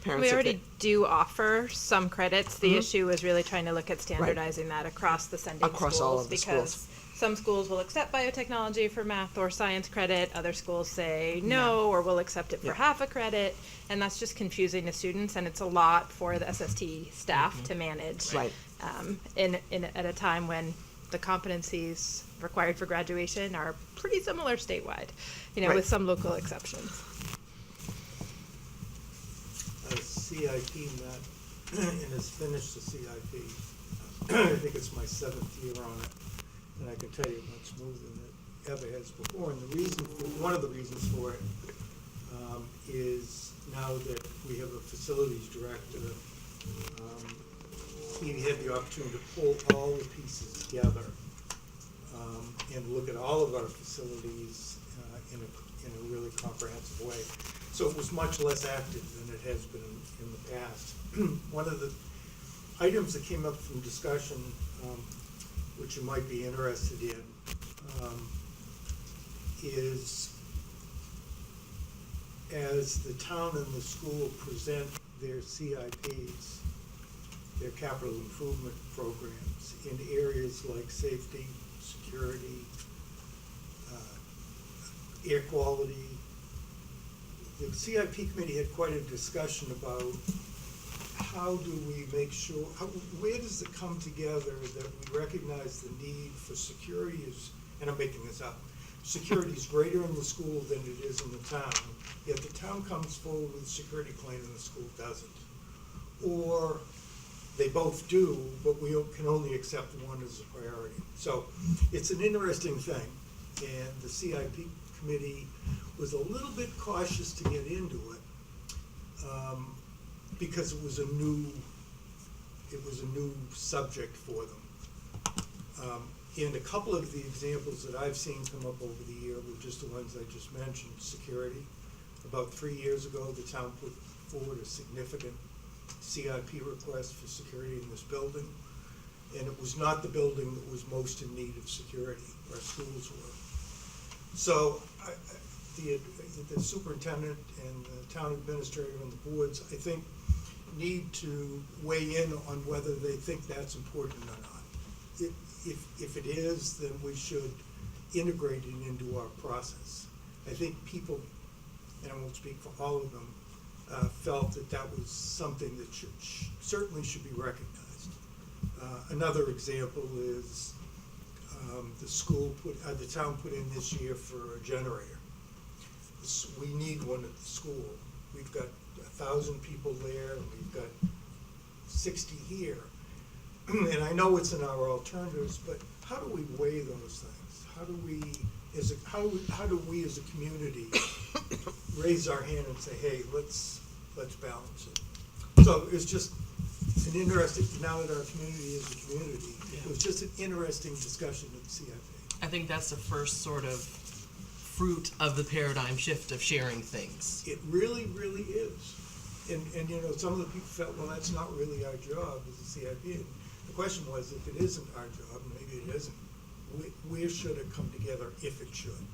parents We if already they- do offer some credits. The Mhm. issue is really trying to look at standardizing that across the sending Across schools. all of the Because schools. some schools will accept biotechnology for math or science credit, other schools say no, or will accept it for Yeah. half a credit, and that's just confusing to students, and it's a lot for the SST staff to manage. Right. At a time when the competencies required for graduation are pretty similar statewide, Right. with some local exceptions. CIP met and has finished the CIP. I think it's my 7th year on it, and I can tell you it went smoother than it ever has before. And the reason for, one of the reasons for it is now that we have a facilities director, he had the opportunity to pull all the pieces together and look at all of our facilities in a really comprehensive way. So it was much less active than it has been in the past. One of the items that came up from discussion, which you might be interested in, is as the town and the school present their CIPs, their capital improvement programs, in areas like safety, security, air quality. The CIP committee had quite a discussion about how do we make sure, where does it come together that we recognize the need for security is, and I'm making this up, security is greater in the school than it is in the town, yet the town comes forward with a security plan and the school doesn't. Or they both do, but we can only accept one as a priority. So it's an interesting thing, and the CIP committee was a little bit cautious to get into it because it was a new subject for them. And a couple of the examples that I've seen come up over the year were just the ones I just mentioned. Security. About 3 years ago, the town put forward a significant CIP request for security in this building, and it was not the building that was most in need of security. Our schools were. So the superintendent and the town administrator and the boards, I think, need to weigh in on whether they think that's important or not. If it is, then we should integrate it into our process. I think people, and I won't speak for all of them, felt that that was something that certainly should be recognized. Another example is the town put in this year for a generator. We need one at the school. We've got 1,000 people there, and we've got 60 here. And I know it's in our alternatives, but how do we weigh those things? How do we as a community raise our hand and say, hey, let's balance it? So it's just an interesting, now that our community is a community, it was just an interesting discussion at the CIP. I think that's the first sort of fruit of the paradigm shift of sharing things. It really, really is. And you know, some of the people felt, well, that's not really our job as a CIP. And the question was, if it isn't our job, maybe it isn't, where should it come together if it should?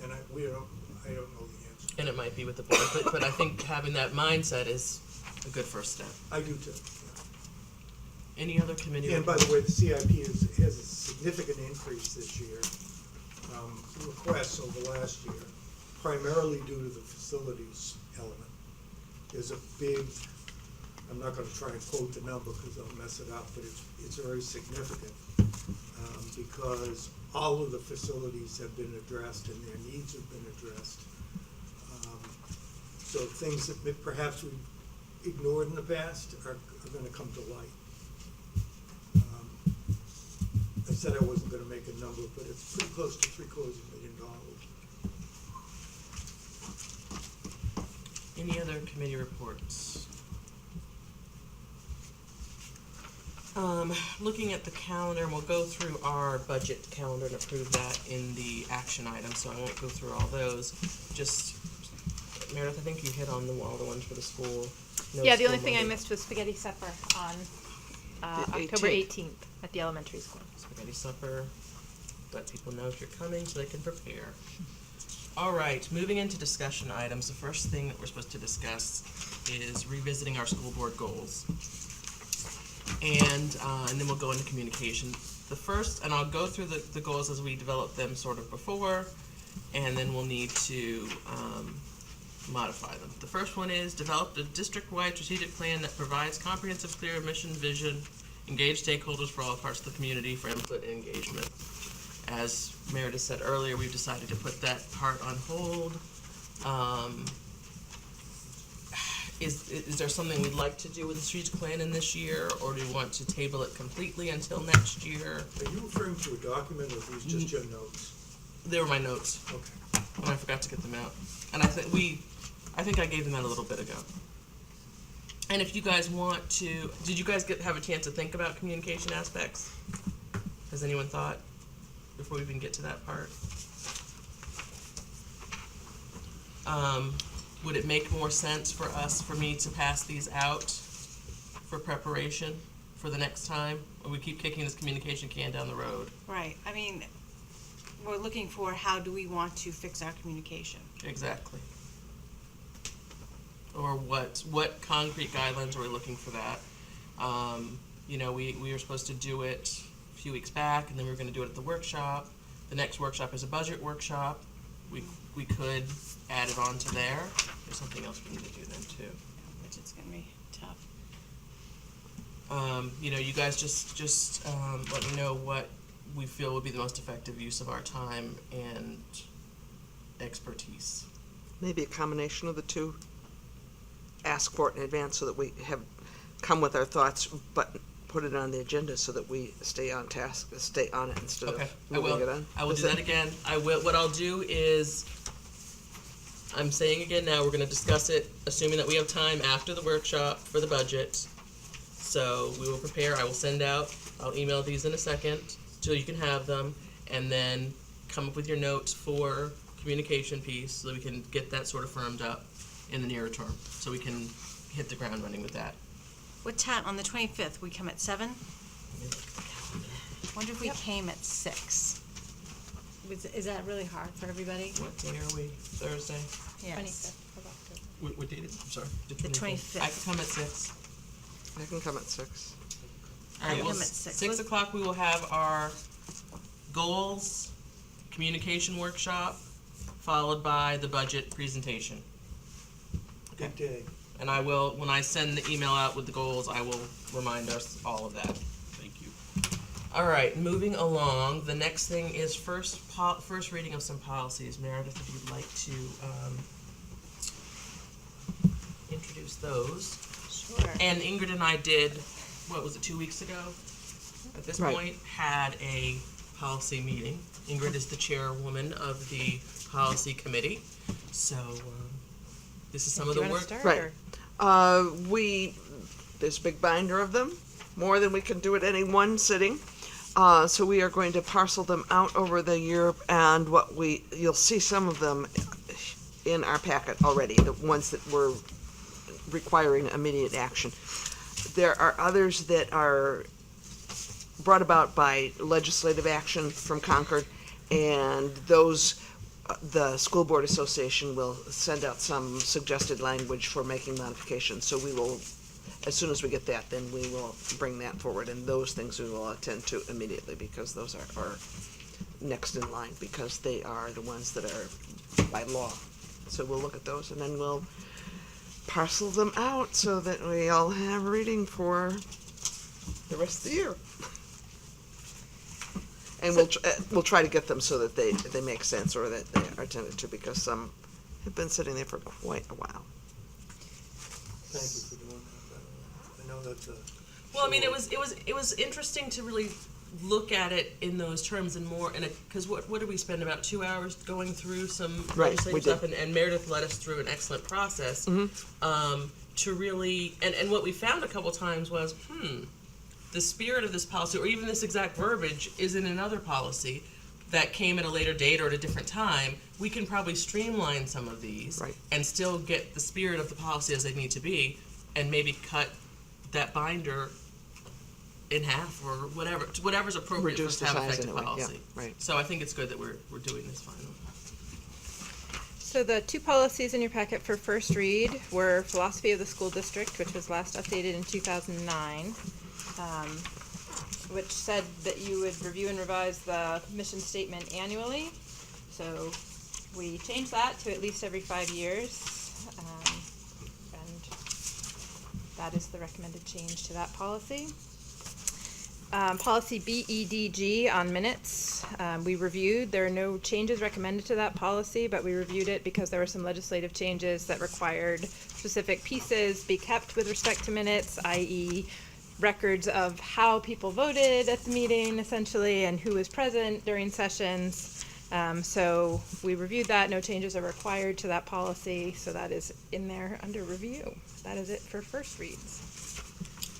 And I don't know the answer. And it might be with the board, but I think having that mindset is a good first step. I do too. Yeah. Any other committee? And by the way, the CIP has a significant increase this year, requests over last year, primarily due to the facilities element. There's a big, I'm not going to try and quote the number because I'll mess it up, but it's very significant because all of the facilities have been addressed and their needs have been addressed. So things that perhaps we ignored in the past are going to come to light. I said I wasn't going to make a number, but it's pretty close to $750,000. Any other committee reports? Looking at the calendar, and we'll go through our budget calendar and approve that in the action item, so I won't go through all those. Just, Meredith, I think you hit on all the ones for the school. No Yeah, the school only thing I Monday. missed was spaghetti supper on The October 18th. 18th at the elementary school. Spaghetti supper. Let people know if you're coming so they can prepare. All right, moving into discussion items. The first thing that we're supposed to discuss is revisiting our school board goals. And then we'll go into communication. The first, and I'll go through the goals as we develop them sort of before, and then we'll need to modify them. The first one is develop a district-wide strategic plan that provides comprehensive, clear mission, vision, engage stakeholders for all parts of the community for input and engagement. As Meredith said earlier, we've decided to put that part on hold. is there something we'd like to do with the streets plan in this year, or do we want to table it completely until next year? Are you referring to a document or are these just your notes? They were my notes, Okay. and I forgot to get them out. And I think I gave them out a little bit ago. And if you guys want to, did you guys have a chance to think about communication aspects? Has anyone thought before we even get to that part? Would it make more sense for me to pass these out for preparation for the next time? Or we keep kicking this communication can down the road? Right, I mean, we're looking for how do we want to fix our communication? Exactly. Or what concrete guidelines are we looking for that? You know, we were supposed to do it a few weeks back, and then we were gonna do it at the workshop. The next workshop is a budget workshop. We could add it on to there. There's something else we need to do then too. Which is gonna be tough. You know, you guys just let me know what we feel would be the most effective use of our time and expertise. Maybe a combination of the two. Ask for it in advance so that we have come with our thoughts, but put it on the agenda so that we stay on task, stay on it instead Okay, of I moving it will. on. I will Is do that again. I will. What I'll do is, I'm saying again now, we're going to discuss it, assuming that we have time after the workshop for the budget. So we will prepare. I will send out. I'll email these in a second so you can have them, and then come up with your notes for communication piece so that we can get that sort of firmed up in the nearer term, so we can hit the ground running with that. What time, on the 25th, we come at 7? Wonder if we came at 6? Is that really hard for everybody? What day are we? Thursday? Yes. What date is it? I'm sorry. The 25th. I can come at 6. I can come at 6. All right, I well, come at 6. 6 o'clock we will have our goals, communication workshop, followed by the budget presentation. Good day. And I will, when I send the email out with the goals, I will remind us all of that. Thank you. All right, moving along, the next thing is first reading of some policies. Meredith, if you'd like to introduce those. Sure. And Ingrid and I did, what was it, 2 weeks ago? At this Right. point, had a policy meeting. Ingrid is the chairwoman of the policy committee. So, this is some of Do the you wanna work. start, Right. or- There's a big binder of them, more than we can do at any one sitting. So we are going to parcel them out over the year, and you'll see some of them in our packet already, the ones that were requiring immediate action. There are others that are brought about by legislative action from Concord, and those, the School Board Association will send out some suggested language for making modifications. So we will, as soon as we get that, then we will bring that forward, and those things we will attend to immediately, because those are next in line, because they are the ones that are by law. So we'll look at those, and then we'll parcel them out so that we all have reading for the rest of the year. And we'll try to get them so that they make sense, or that they are attended to, because some have been sitting there for quite a while. Thank you for doing that, by the way. I know that's a. Well, I mean, it was interesting to really look at it in those terms and more, because what did we spend, about 2 hours going through some Right, legislative we stuff, did. and Meredith led us through an excellent process to really, and what we found a couple times was, the spirit of this policy, or even this exact verbiage, is in another policy that came at a later date or at a different time. We can probably streamline some of these Right. and still get the spirit of the policy as they need to be, and maybe cut that binder in half, or whatever's appropriate Reduce for the to have size effective anyway, yeah, policy. right. So I think it's good that we're doing this finally. So the two policies in your packet for first read were philosophy of the school district, which was last updated in 2009, which said that you would review and revise the mission statement annually. So we changed that to at least every 5 years, and that is the recommended change to that policy. Policy BEDG on minutes, we reviewed. There are no changes recommended to that policy, but we reviewed it because there were some legislative changes that required specific pieces be kept with respect to minutes, i.e. records of how people voted at the meeting, essentially, and who was present during sessions. So we reviewed that. No changes are required to that policy, so that is in there under review. That is it for first reads.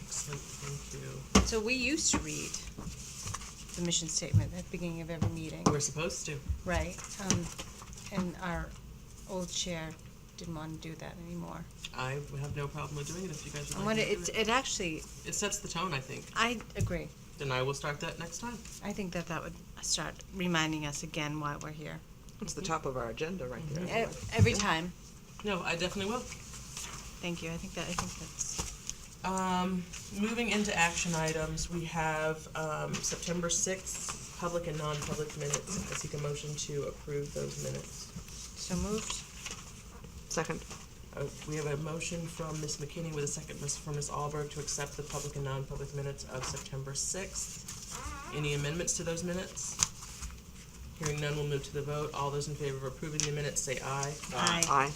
Excellent, thank you. So we used to read the mission statement at the beginning of every meeting, We're supposed to. right? And our old chair didn't want to do that anymore. I have no problem with doing it if you guys I would want like to, to do it actually, it. It sets the tone, I think. I agree. Then I will start that next time. I think that would start reminding us again why we're here. It's the top of our agenda right there. E- Every time. No, I definitely will. Thank you. I think that's, Moving into action items, we have September 6th, public and non-public minutes. I seek a motion to approve those minutes. so moved. Second. We have a motion from Ms. McKinney with a second from Ms. Alberg to accept the public and non-public minutes of September 6th. Any amendments to those minutes? Hearing none, we'll move to the vote. All those in favor of approving the minutes, say aye. Aye.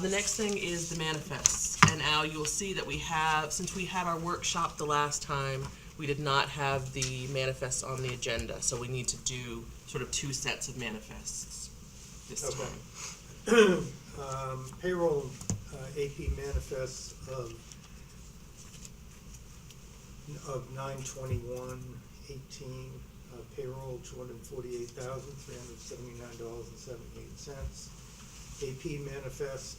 The next thing is the manifests. And Al, you'll see that we have, since we had our workshop the last time, we did not have the manifests on the agenda. So we need to do sort of two sets of manifests this Okay. time. Payroll, AP manifests of 9/21/18, payroll $248,379.78. AP manifest,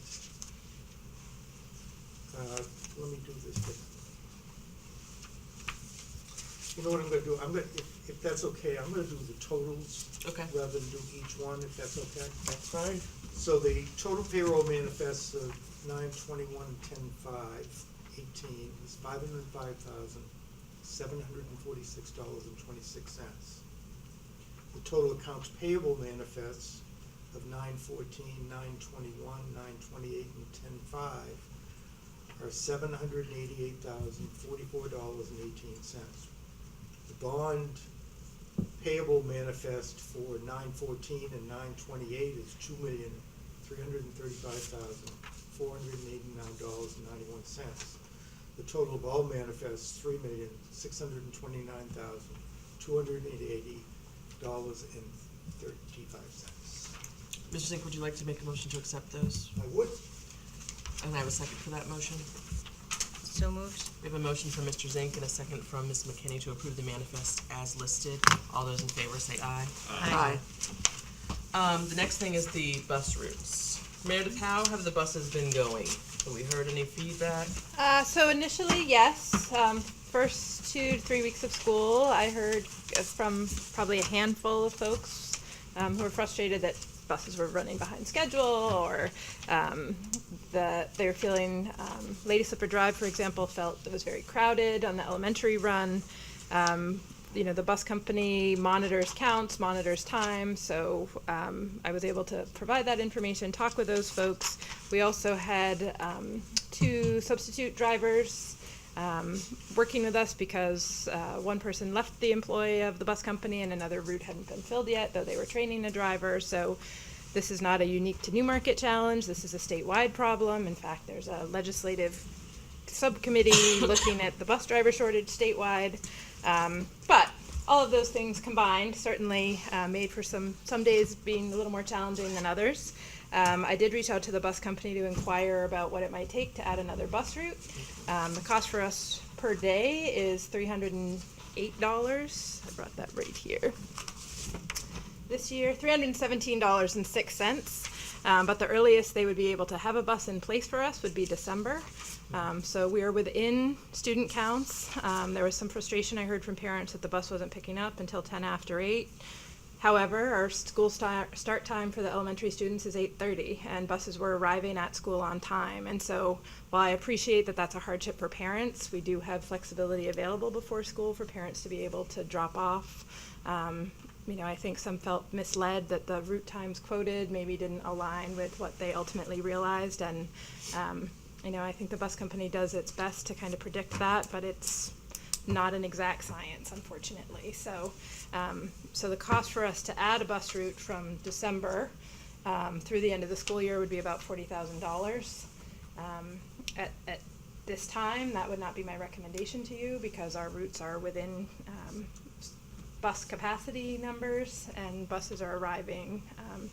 let me do this differently. You know what I'm gonna do? If that's okay, I'm gonna do the totals Okay, rather than do each one, if that's okay. that's fine. So the total payroll manifest of 9/21/10/5/18 is $505,746.26. The total accounts payable manifests of 9/14/9/21, 9/28, and 10/5 are $788,044.18. The bond payable manifest for 9/14 and 9/28 is $2,335,489.91. The total of all manifests, $3,629,280.35. Mr. Zink, would you like to make a motion to accept those? I would. And I have a second for that motion. So moved. We have a motion from Mr. Zink and a second from Ms. McKinney to approve the manifest as listed. All those in favor say aye. Aye. The next thing is the bus routes. Meredith, how have the buses been going? Have we heard any feedback? So initially, yes. First 2 to 3 weeks of school, I heard from probably a handful of folks who were frustrated that buses were running behind schedule, or that they were feeling, Lady Slipper Drive, for example, felt it was very crowded on the elementary run. The bus company monitors counts, monitors time, so I was able to provide that information, talk with those folks. We also had 2 substitute drivers working with us because one person left the employ of the bus company and another route hadn't been filled yet, though they were training a driver. So this is not a unique to Newmarket challenge. This is a statewide problem. In fact, there's a legislative subcommittee looking at the bus driver shortage statewide. But all of those things combined certainly made for some days being a little more challenging than others. I did reach out to the bus company to inquire about what it might take to add another bus route. The cost for us per day is $308. I brought that right here. This year, $317.06. But the earliest they would be able to have a bus in place for us would be December. So we are within student counts. There was some frustration I heard from parents that the bus wasn't picking up until 10 after 8. However, our school start time for the elementary students is 8:30, and buses were arriving at school on time. And so while I appreciate that that's a hardship for parents, we do have flexibility available before school for parents to be able to drop off. I think some felt misled that the route times quoted maybe didn't align with what they ultimately realized. And, I think the bus company does its best to kind of predict that, but it's not an exact science, unfortunately. So, so the cost for us to add a bus route from December through the end of the school year would be about $40,000. At this time, that would not be my recommendation to you because our routes are within bus capacity numbers and buses are arriving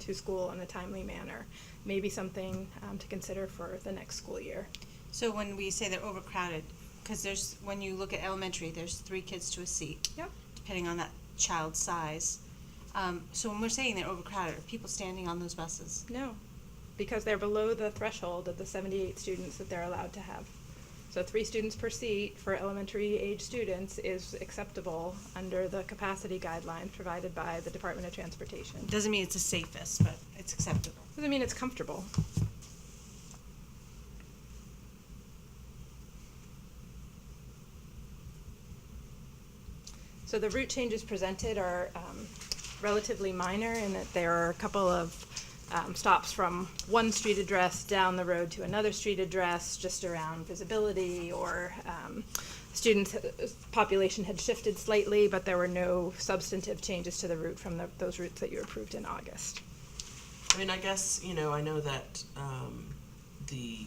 to school in a timely manner. Maybe something to consider for the next school year. So when we say they're overcrowded, because there's, when you look at elementary, there's 3 kids to a seat. Yep. Depending on that child's size. So when we're saying they're overcrowded, are people standing on those buses? No, because they're below the threshold of the 78 students that they're allowed to have. So 3 students per seat for elementary age students is acceptable under the capacity guidelines provided by the Department of Transportation. Doesn't mean it's the safest, but it's acceptable. Doesn't mean it's comfortable. So the route changes presented are relatively minor in that there are a couple of stops from one street address down the road to another street address just around visibility or students, population had shifted slightly, but there were no substantive changes to the route from those routes that you approved in August. I mean, I guess, you know, I know that the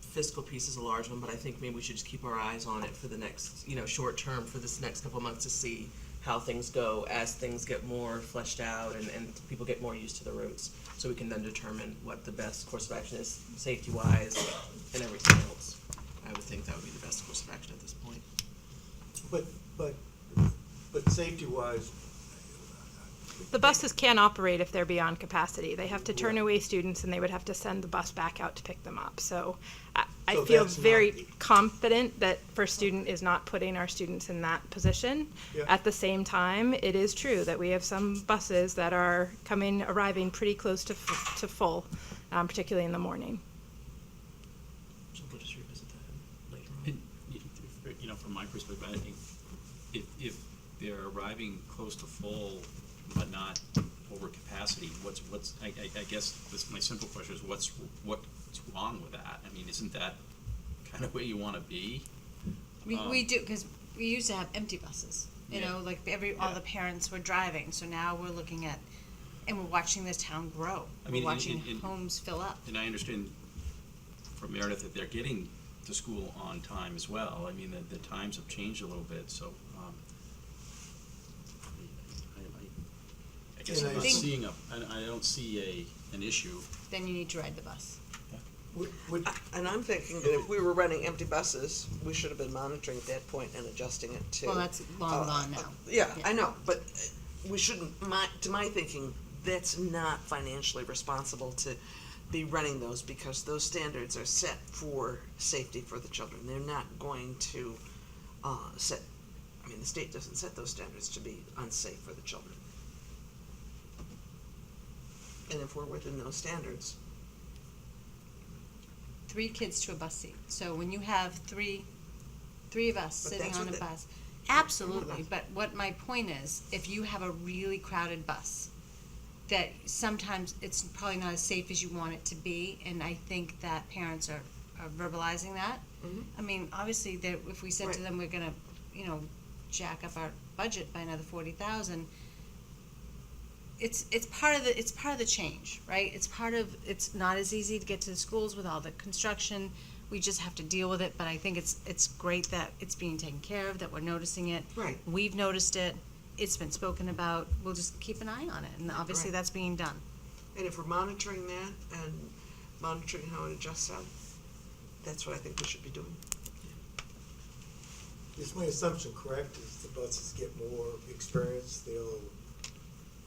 fiscal piece is a large one, but I think maybe we should just keep our eyes on it for the next, you know, short term for this next couple of months to see how things go as things get more fleshed out and people get more used to the routes. So we can then determine what the best course of action is, safety-wise and everything else. I would think that would be the best course of action at this point. But safety-wise, The buses can't operate if they're beyond capacity. They have to turn away students and they would have to send the bus back out to pick them up. So I So feel that's very not- confident that First Student is not putting our students in that position. Yeah. At the same time, it is true that we have some buses that are arriving pretty close to full, particularly in the morning. So we'll just revisit that later on. And, you know, from my perspective, I think if they're arriving close to full but not over capacity, I guess my simple question is what's wrong with that? I mean, isn't that kind of where you want to be? We do, because we used to have empty buses, you Yeah. know, like all the parents were driving, so now we're looking at, and we're watching this town grow. I mean, We're watching in- homes fill up. And I understand from Meredith that they're getting to school on time as well. I mean, the times have changed a little bit, so, I guess And I'm I not think- seeing I don't see an issue. Then you need to ride the bus. would, And I'm thinking that if we were running empty buses, we should have been monitoring at that point and adjusting it to. Well, that's long gone now. Yeah, Yeah. I know, but we shouldn't, to my thinking, that's not financially responsible to be running those because those standards are set for safety for the children. They're not going to the state doesn't set those standards to be unsafe for the children. And if we're within those standards, 3 kids to a bus seat. So when you have three of us But sitting that's on a what bus, absolutely. But what my point is, if you have a really crowded bus, that sometimes it's probably not as safe as you want it to be, and I think that parents are verbalizing that. Mhm. I mean, obviously, if we said to Right. them, we're gonna, jack up our budget by another 40,000. It's part of the change, right? It's not as easy to get to the schools with all the construction. We just have to deal with it, but I think it's great that it's being taken care of, that we're noticing it. Right. We've noticed it. It's been spoken about. We'll just keep an eye on it, and obviously Right. that's being done. and if we're monitoring that and monitoring how it adjusts out, that's what I think we should be doing. is my assumption correct, as the buses get more experience, they'll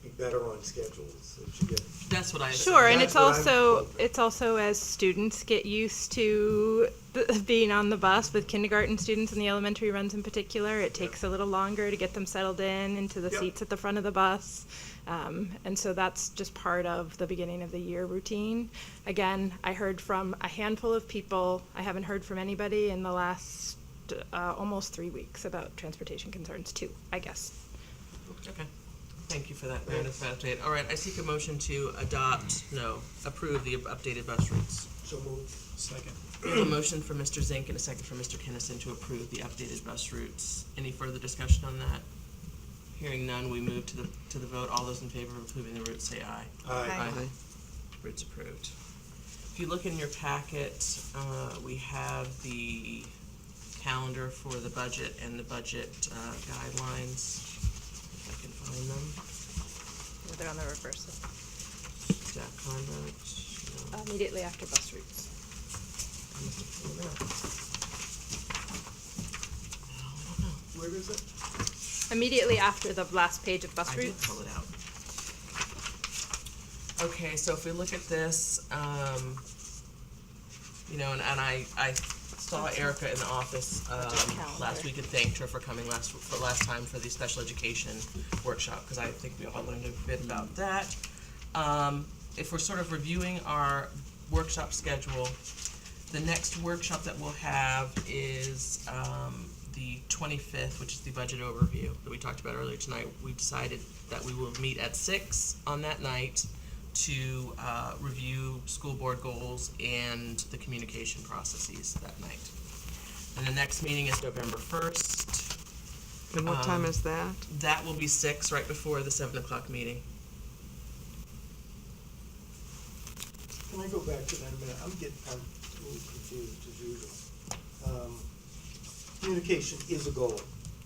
be better on schedules as you get. That's what I assume. Sure, and That's it's what I'm also hoping. as students get used to being on the bus with kindergarten students and the elementary runs in particular, it takes a little longer to get them settled into the Yep. seats at the front of the bus. And so that's just part of the beginning of the year routine. Again, I heard from a handful of people. I haven't heard from anybody in the last almost 3 weeks about transportation concerns too, I guess. Okay. Thank you for that, Meredith, for that update. All right, I seek a motion to approve the updated bus routes. So moved. Second. We have a motion from Mr. Zink and a second from Mr. Kennison to approve the updated bus routes. Any further discussion on that? Hearing none, we move to the vote. All those in favor of approving the routes say aye. Aye. Aye. Routes approved. If you look in your packet, we have the calendar for the budget and the budget guidelines. If I can find them. Yeah, they're on the reverse. Staff conduct. No, Immediately after bus routes. I must have pulled it up. No, I don't know. Where is it? Immediately after the last page of bus I did routes. pull it out. Okay, so if we look at this, you know, and I saw Erica in the office last week and thanked her for coming last time for the special education workshop, because I think we all learned a bit about that. If we're sort of reviewing our workshop schedule, the next workshop that we'll have is the 25th, which is the budget overview that we talked about earlier tonight. We decided that we will meet at 6 on that night to review school board goals and the communication processes that night. And the next meeting is November 1st. And what time is that? That will be 6, right before the 7 o'clock meeting. Can I go back to that a minute? I'm a little confused as usual. Communication is a goal.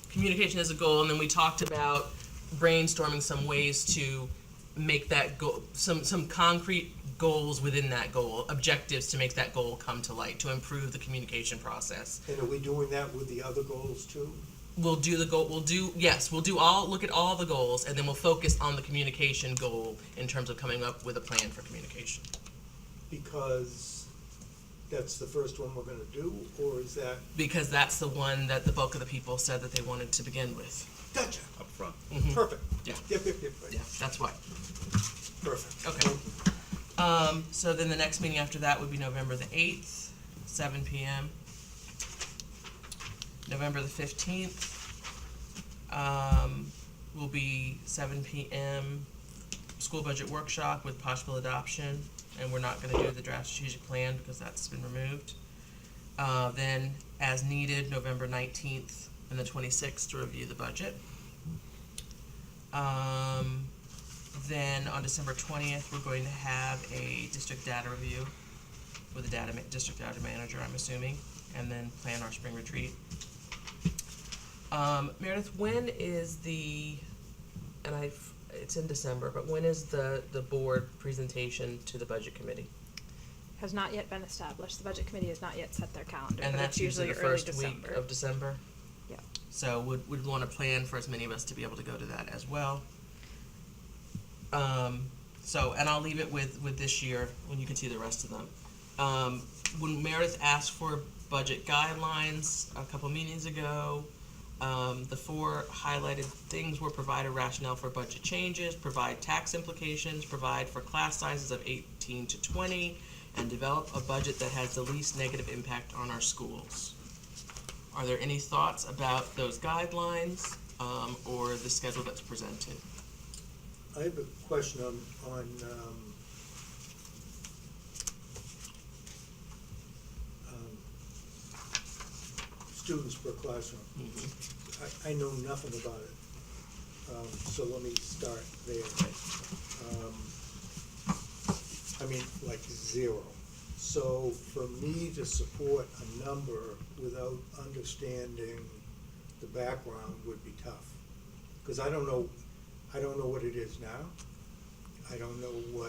Communication is a goal, and then we talked about brainstorming some ways to make that goal, some concrete goals within that goal, objectives to make that goal come to light, to improve the communication process. And are we doing that with the other goals too? We'll do the goal, look at all the goals, and then we'll focus on the communication goal in terms of coming up with a plan for communication. Because that's the first one we're gonna do, or is that? Because that's the one that the bulk of the people said that they wanted to begin with. Gotcha. Up front. Perfect. Yeah. Yep. Yeah, that's why. Perfect. Okay. So then the next meeting after that would be November the 8th, 7 p.m. November the 15th will be 7 p.m. school budget workshop with possible adoption, and we're not going to do the draft strategic plan because that's been removed. Then, as needed, November 19th and the 26th to review the budget. Then on December 20th, we're going to have a district data review with a district data manager, I'm assuming, and then plan our spring retreat. Meredith, when is it's in December, but when is the board presentation to the budget committee? Has not yet been established. The budget committee has not yet set their calendar, And but that's it's usually the early first December. week of December? Yeah. So we'd want to plan for as many of us to be able to go to that as well. And I'll leave it with this year when you can see the rest of them. When Meredith asked for budget guidelines a couple meetings ago, the 4 highlighted things were: provide a rationale for budget changes, provide tax implications, provide for class sizes of 18 to 20, and develop a budget that has the least negative impact on our schools. Are there any thoughts about those guidelines or the schedule that's presented? I have a question on students per classroom. I know nothing about it, so let me start there. I mean, like 0. So for me to support a number without understanding the background would be tough, because I don't know what it is now. I don't know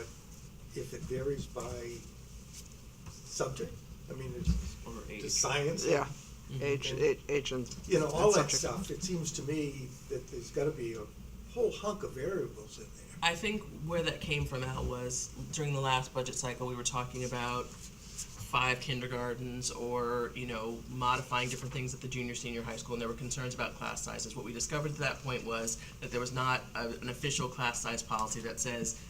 if it varies by subject. I mean, it's science. Yeah, age and. You know, all that subject. stuff. It seems to me that there's gotta be a whole hunk of variables in there. I think where that came from, Al, was during the last budget cycle, we were talking about 5 kindergartens or, modifying different things at the junior, senior high school, and there were concerns about class sizes. What we discovered at that point was that there was not an official class size policy that says,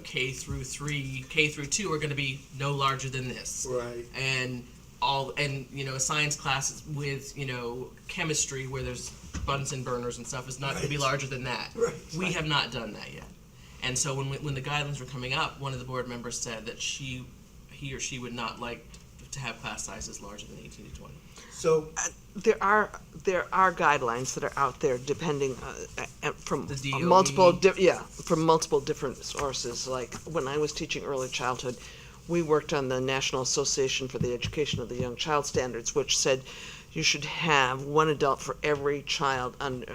K through 3, K through 2 are gonna be no larger than this. Right. And a science class with, chemistry where there's Bunsen burners and stuff is not gonna be larger than that. Right. We have not done that yet. And so when the guidelines were coming up, one of the board members said that he he or she would not like to have class sizes larger than 18 to 20. So, There are guidelines that are out there depending from The DOE. from multiple different sources. Like when I was teaching early childhood, we worked on the National Association for the Education of the Young Child standards, which said you should have one adult for every child in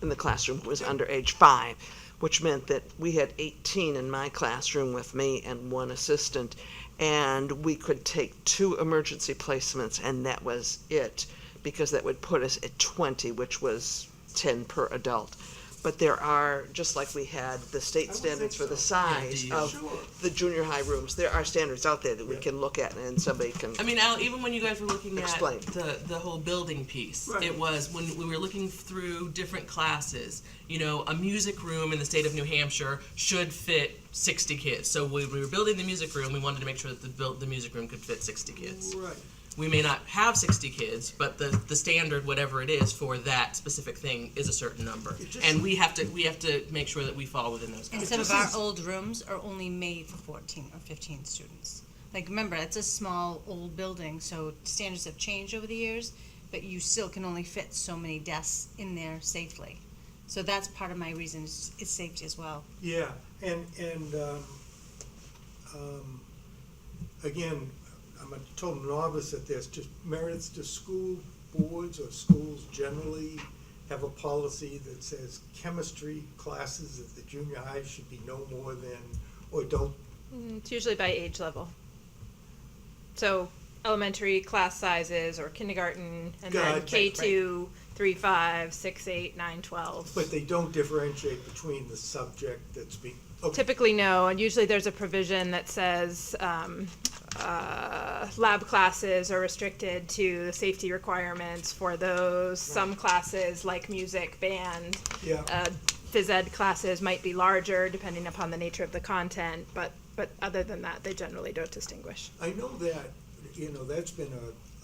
the classroom who was under age 5, which meant that we had 18 in my classroom with me and one assistant, and we could take 2 emergency placements, and that was it, because that would put us at 20, which was 10 per adult. But there are, just like we had the state standards for the size Yeah, of the junior high rooms, there are standards out there that we can look at and somebody can. I mean, Al, even when you guys were looking Explain. at the whole building piece, Right. it was when we were looking through different classes. You know, a music room in the state of New Hampshire should fit 60 kids. So when we were building the music room, we wanted to make sure that the music room could fit 60 kids. right. We may not have 60 kids, but the standard, whatever it is for that specific thing, is a certain number, and we have to make sure that we fall within those And guidelines. some of our old rooms are only made for 14 or 15 students. Like, remember, it's a small, old building, so standards have changed over the years, but you still can only fit so many desks in there safely. So that's part of my reason, is safety as well. Yeah, and again, I'm a total novice at this. Just Meredith, do school boards or schools generally have a policy that says chemistry classes at the junior high should be no more than, or don't? It's usually by age level. So elementary class sizes or kindergarten, and then Gotcha. K2, 3, 5, 6, 8, 9, 12. But they don't differentiate between the subject that's being, okay, Typically, no, and usually there's a provision that says lab classes are restricted to the safety requirements for those. Some classes, like music, band, yeah. phys ed classes might be larger depending upon the nature of the content, but other than that, they generally don't distinguish. I know that, that's been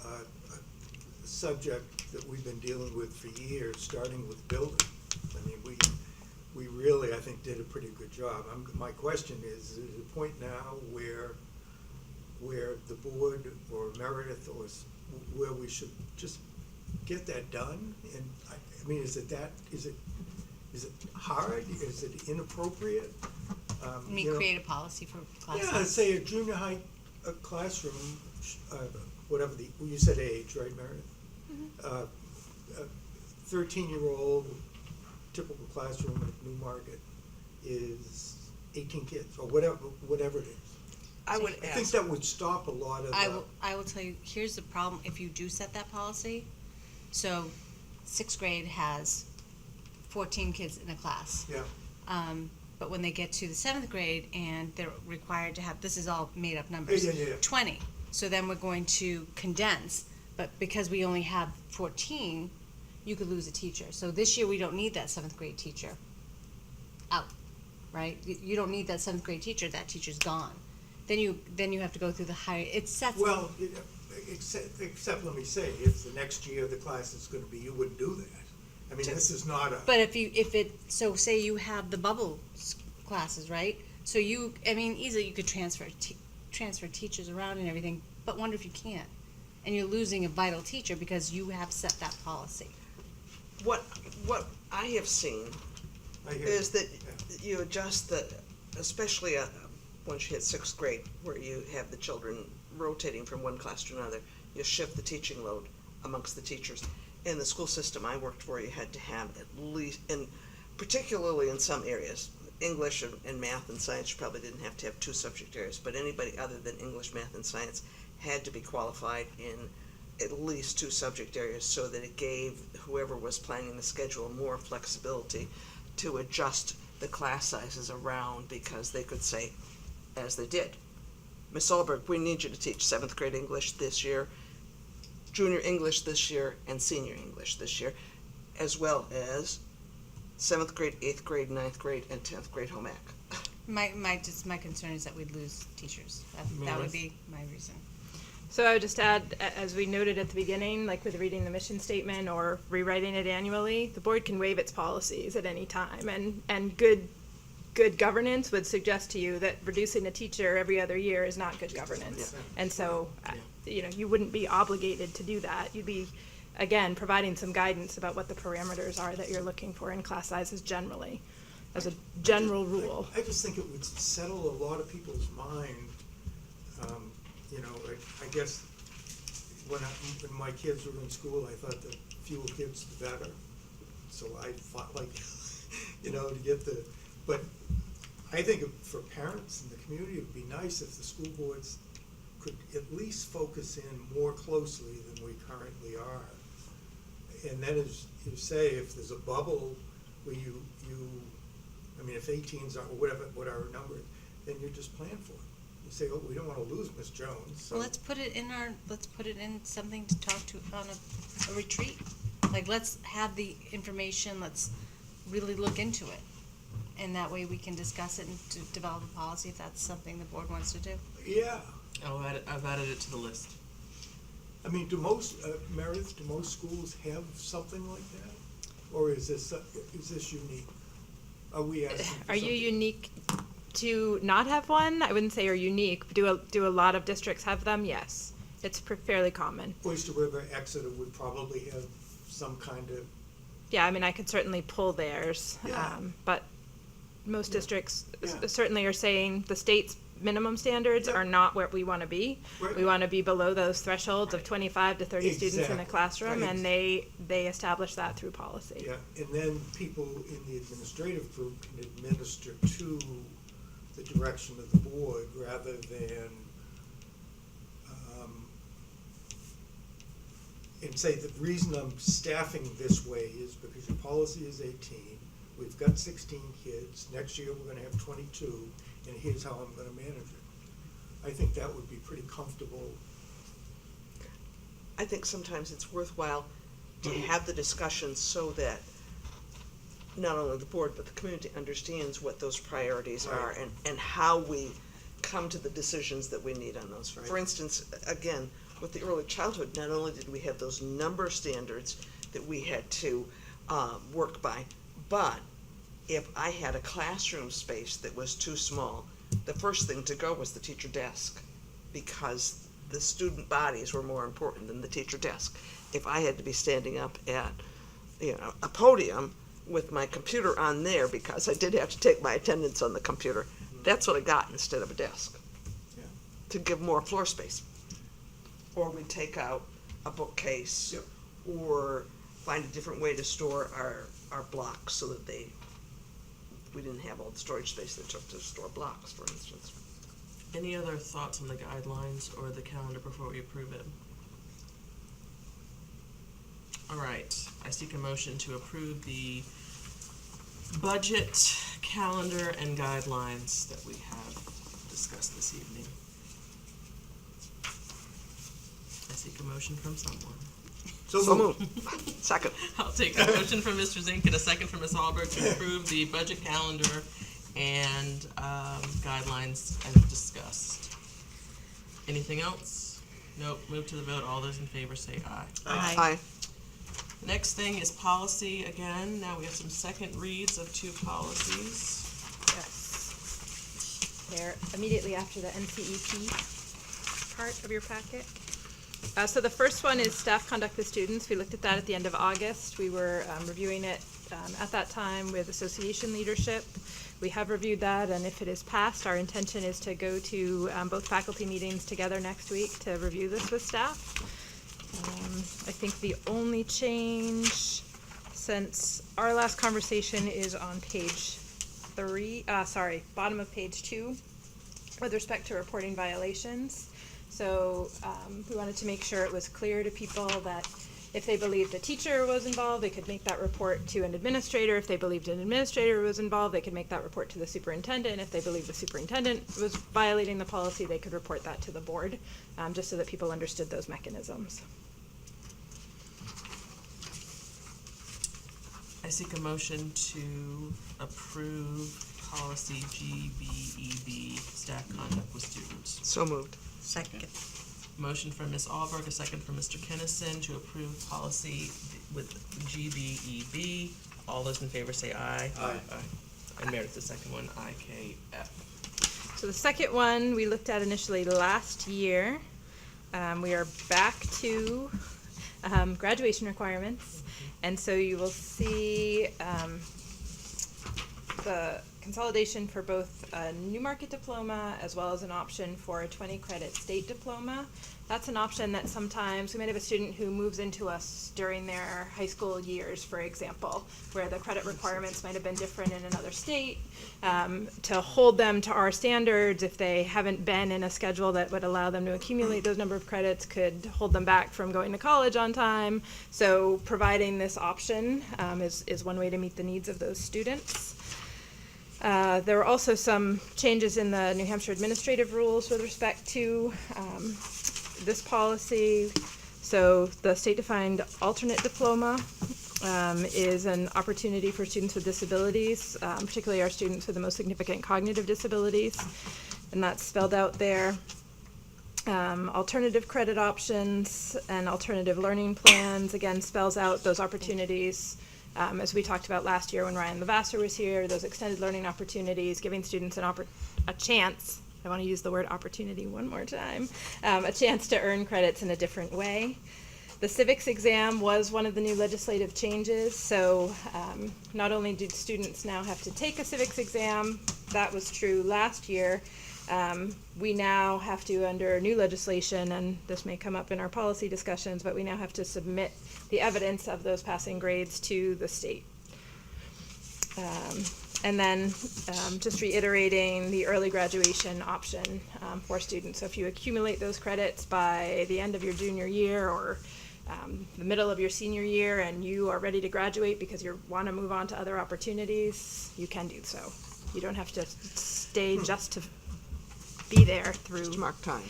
a subject that we've been dealing with for years, starting with building. I mean, we really, I think, did a pretty good job. My question is there a point now where the board or Meredith or where we should just get that done? And I mean, is it hard? Is it inappropriate? Create a policy for classes. Yeah, say a junior high classroom, whatever you said age, right, Meredith? 13-year-old typical classroom at Newmarket is 18 kids, or whatever it is. I would I think ask, that would stop a lot of I will tell you, here's the problem if you do set that policy. So 6th grade has 14 kids in a class. Yeah, But when they get to the 7th grade and they're required to have, this is all made up numbers, Yeah. 20. So then we're going to condense, but because we only have 14, you could lose a teacher. So this year we don't need that 7th grade teacher out, right? You don't need that 7th grade teacher, that teacher's gone. Then you have to go through the higher, it sets. well, except let me say, if the next year the class is gonna be, you wouldn't do that. I mean, this is not a. But so say you have the bubble classes, right? So easily you could transfer teachers around and everything, but wonder if you can't. And you're losing a vital teacher because you have set that policy. what I have seen I hear is you. that you adjust especially once you hit 6th grade, where you have the children rotating from one class to another, you shift the teaching load amongst the teachers. In the school system I worked for, you had to have at least, and particularly in some areas, English and math and science, you probably didn't have to have 2 subject areas, but anybody other than English, math, and science had to be qualified in at least 2 subject areas, so that it gave whoever was planning the schedule more flexibility to adjust the class sizes around, because they could say, as they did, Miss Solberg, we need you to teach 7th grade English this year, junior English this year, and senior English this year, as well as 7th grade, 8th grade, 9th grade, and 10th grade home ec. My concern is that we'd lose teachers. That would be my reason. So I would just add, as we noted at the beginning, like with reading the mission statement or rewriting it annually, the board can waive its policies at any time, and good good governance would suggest to you that reducing a teacher every other year is not good governance. And so, you wouldn't be obligated to do that. You'd be, again, providing some guidance about what the parameters are that you're looking for in class sizes generally, as a general rule. I just think it would settle a lot of people's mind. I guess when my kids were in school, I thought the fewer kids, the better. So I fought to get but I think for parents in the community, it would be nice if the school boards could at least focus in more closely than we currently are. And then, as you say, if there's a bubble where if 18's are, or what our number is, then you just plan for it. You say, oh, we don't want to lose Miss Jones. So. Well, let's put it in something to talk to on a retreat. Like, let's have the information, let's really look into it. And that way we can discuss it and develop a policy if that's something the board wants to do. Yeah. I've added it to the list. I mean, Meredith, do most schools have something like that? Or is this unique? Are we asking for Are you something? unique to not have one? I wouldn't say you're unique. Do a lot of districts have them? Yes. It's fairly common. Oyster River, Exeter would probably have some kind of... Yeah, I mean, I could certainly pull theirs, Yeah. but most districts Yeah. certainly are saying the state's minimum standards Yeah. are not where we want to be. Right. We want to be below those thresholds of 25 to 30 students in a Exactly. classroom, Right. and they establish that through policy. Yeah, and then people in the administrative group can administer to the direction of the board rather than, and say the reason I'm staffing this way is because your policy is 18, we've got 16 kids, next year we're gonna have 22, and here's how I'm gonna manage it. I think that would be pretty comfortable. I think sometimes it's worthwhile to have the discussion so that not only the board but the community understands what those priorities are Right. and how we come to the decisions that we need on those. Right. For instance, again, with the early childhood, not only did we have those number standards that we had to work by, but if I had a classroom space that was too small, the first thing to go was the teacher desk, because the student bodies were more important than the teacher desk. If I had to be standing up at a podium with my computer on there, because I did have to take my attendance on the computer, that's what I got instead of a desk, Yeah. to give more floor space. Or we'd take out a bookcase, Yep. or find a different way to store our blocks so that we didn't have all the storage space that took to store blocks, for instance. Any other thoughts on the guidelines or the calendar before we approve it? All right, I seek a motion to approve the budget, calendar, and guidelines that we have discussed this evening. I seek a motion from someone. So moved. Second. I'll take a motion from Mr. Zink and a second from Ms. Alberg to approve the budget calendar and guidelines as discussed. Anything else? Nope. Move to the vote. All those in favor say aye. Aye. Next thing is policy again. Now we have some second reads of two policies. Yes. They're immediately after the NCEP part of your packet. So the first one is staff conduct with students. We looked at that at the end of August. We were reviewing it at that time with association leadership. We have reviewed that, and if it is passed, our intention is to go to both faculty meetings together next week to review this with staff. I think the only change since our last conversation is on page 3, bottom of page 2, with respect to reporting violations. So we wanted to make sure it was clear to people that if they believed a teacher was involved, they could make that report to an administrator. If they believed an administrator was involved, they could make that report to the superintendent. If they believed the superintendent was violating the policy, they could report that to the board, just so that people understood those mechanisms. I seek a motion to approve policy GBEB, staff conduct with students. So moved. Second. Motion from Ms. Alberg, a second from Mr. Kennison to approve policy with GBEB. All those in favor say aye. Aye. And Meredith, the second one, IKF. So the second one we looked at initially last year. We are back to graduation requirements. And so you will see the consolidation for both a Newmarket diploma as well as an option for a 20-credit state diploma. That's an option that sometimes we might have a student who moves into us during their high school years, for example, where the credit requirements might have been different in another state. To hold them to our standards, if they haven't been in a schedule that would allow them to accumulate those number of credits, could hold them back from going to college on time. So providing this option is one way to meet the needs of those students. There were also some changes in the New Hampshire administrative rules with respect to this policy. So the state-defined alternate diploma is an opportunity for students with disabilities, particularly our students with the most significant cognitive disabilities, and that's spelled out there. Alternative credit options and alternative learning plans, again, spells out those opportunities. As we talked about last year when Ryan Levasseur was here, those extended learning opportunities, giving students a chance, I want to use the word opportunity one more time, a chance to earn credits in a different way. The civics exam was one of the new legislative changes, so not only do students now have to take a civics exam, that was true last year, we now have to, under new legislation, and this may come up in our policy discussions, but we now have to submit the evidence of those passing grades to the state. And then just reiterating the early graduation option for students. So if you accumulate those credits by the end of your junior year or the middle of your senior year and you are ready to graduate because you want to move on to other opportunities, you can do so. You don't have to stay just to be there through. Just mark time.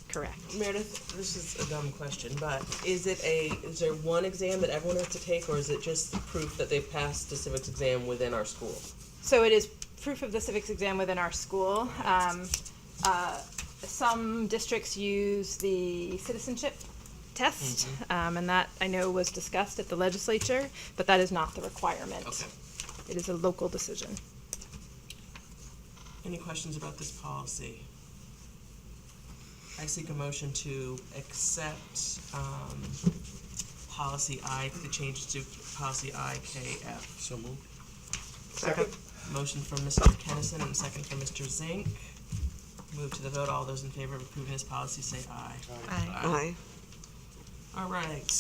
Correct. Meredith, this is a dumb question, but is there one exam that everyone has to take, or is it just proof that they've passed the civics exam within our school? So it is proof of the civics exam within our school. Some districts use the citizenship test, and that I know was discussed at the legislature, but that is not the requirement. Okay. It is a local decision. Any questions about this policy? I seek a motion to accept policy the changes to policy IKF. So moved. Second. Motion from Mr. Kennison and a second from Mr. Zink. Move to the vote. All those in favor of approving this policy say aye. Aye. All right.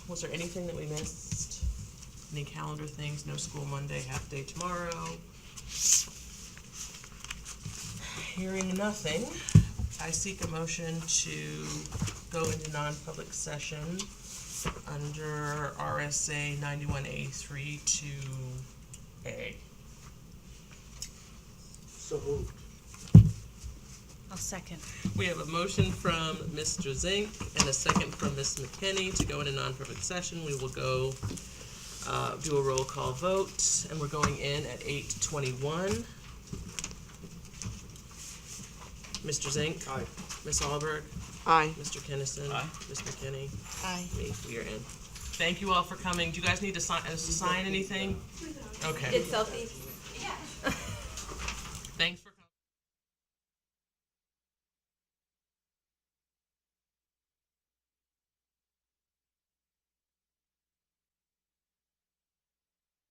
Was there anything that we missed? Any calendar things? No school Monday, half day tomorrow. Hearing nothing, I seek a motion to go into non-public session under RSA 91A3 2A. So moved. I'll second. We have a motion from Mr. Zink and a second from Ms. McKinney to go into non-public session. We will go do a roll call vote, and we're going in at 8:21. Mr. Zink? Aye. Ms. Alberg? Aye. Mr. Kennison? Aye. Ms. McKinney? Aye. Me, we are in. Thank you all for coming. Do you guys need to sign anything? Okay. Selfies. Thanks for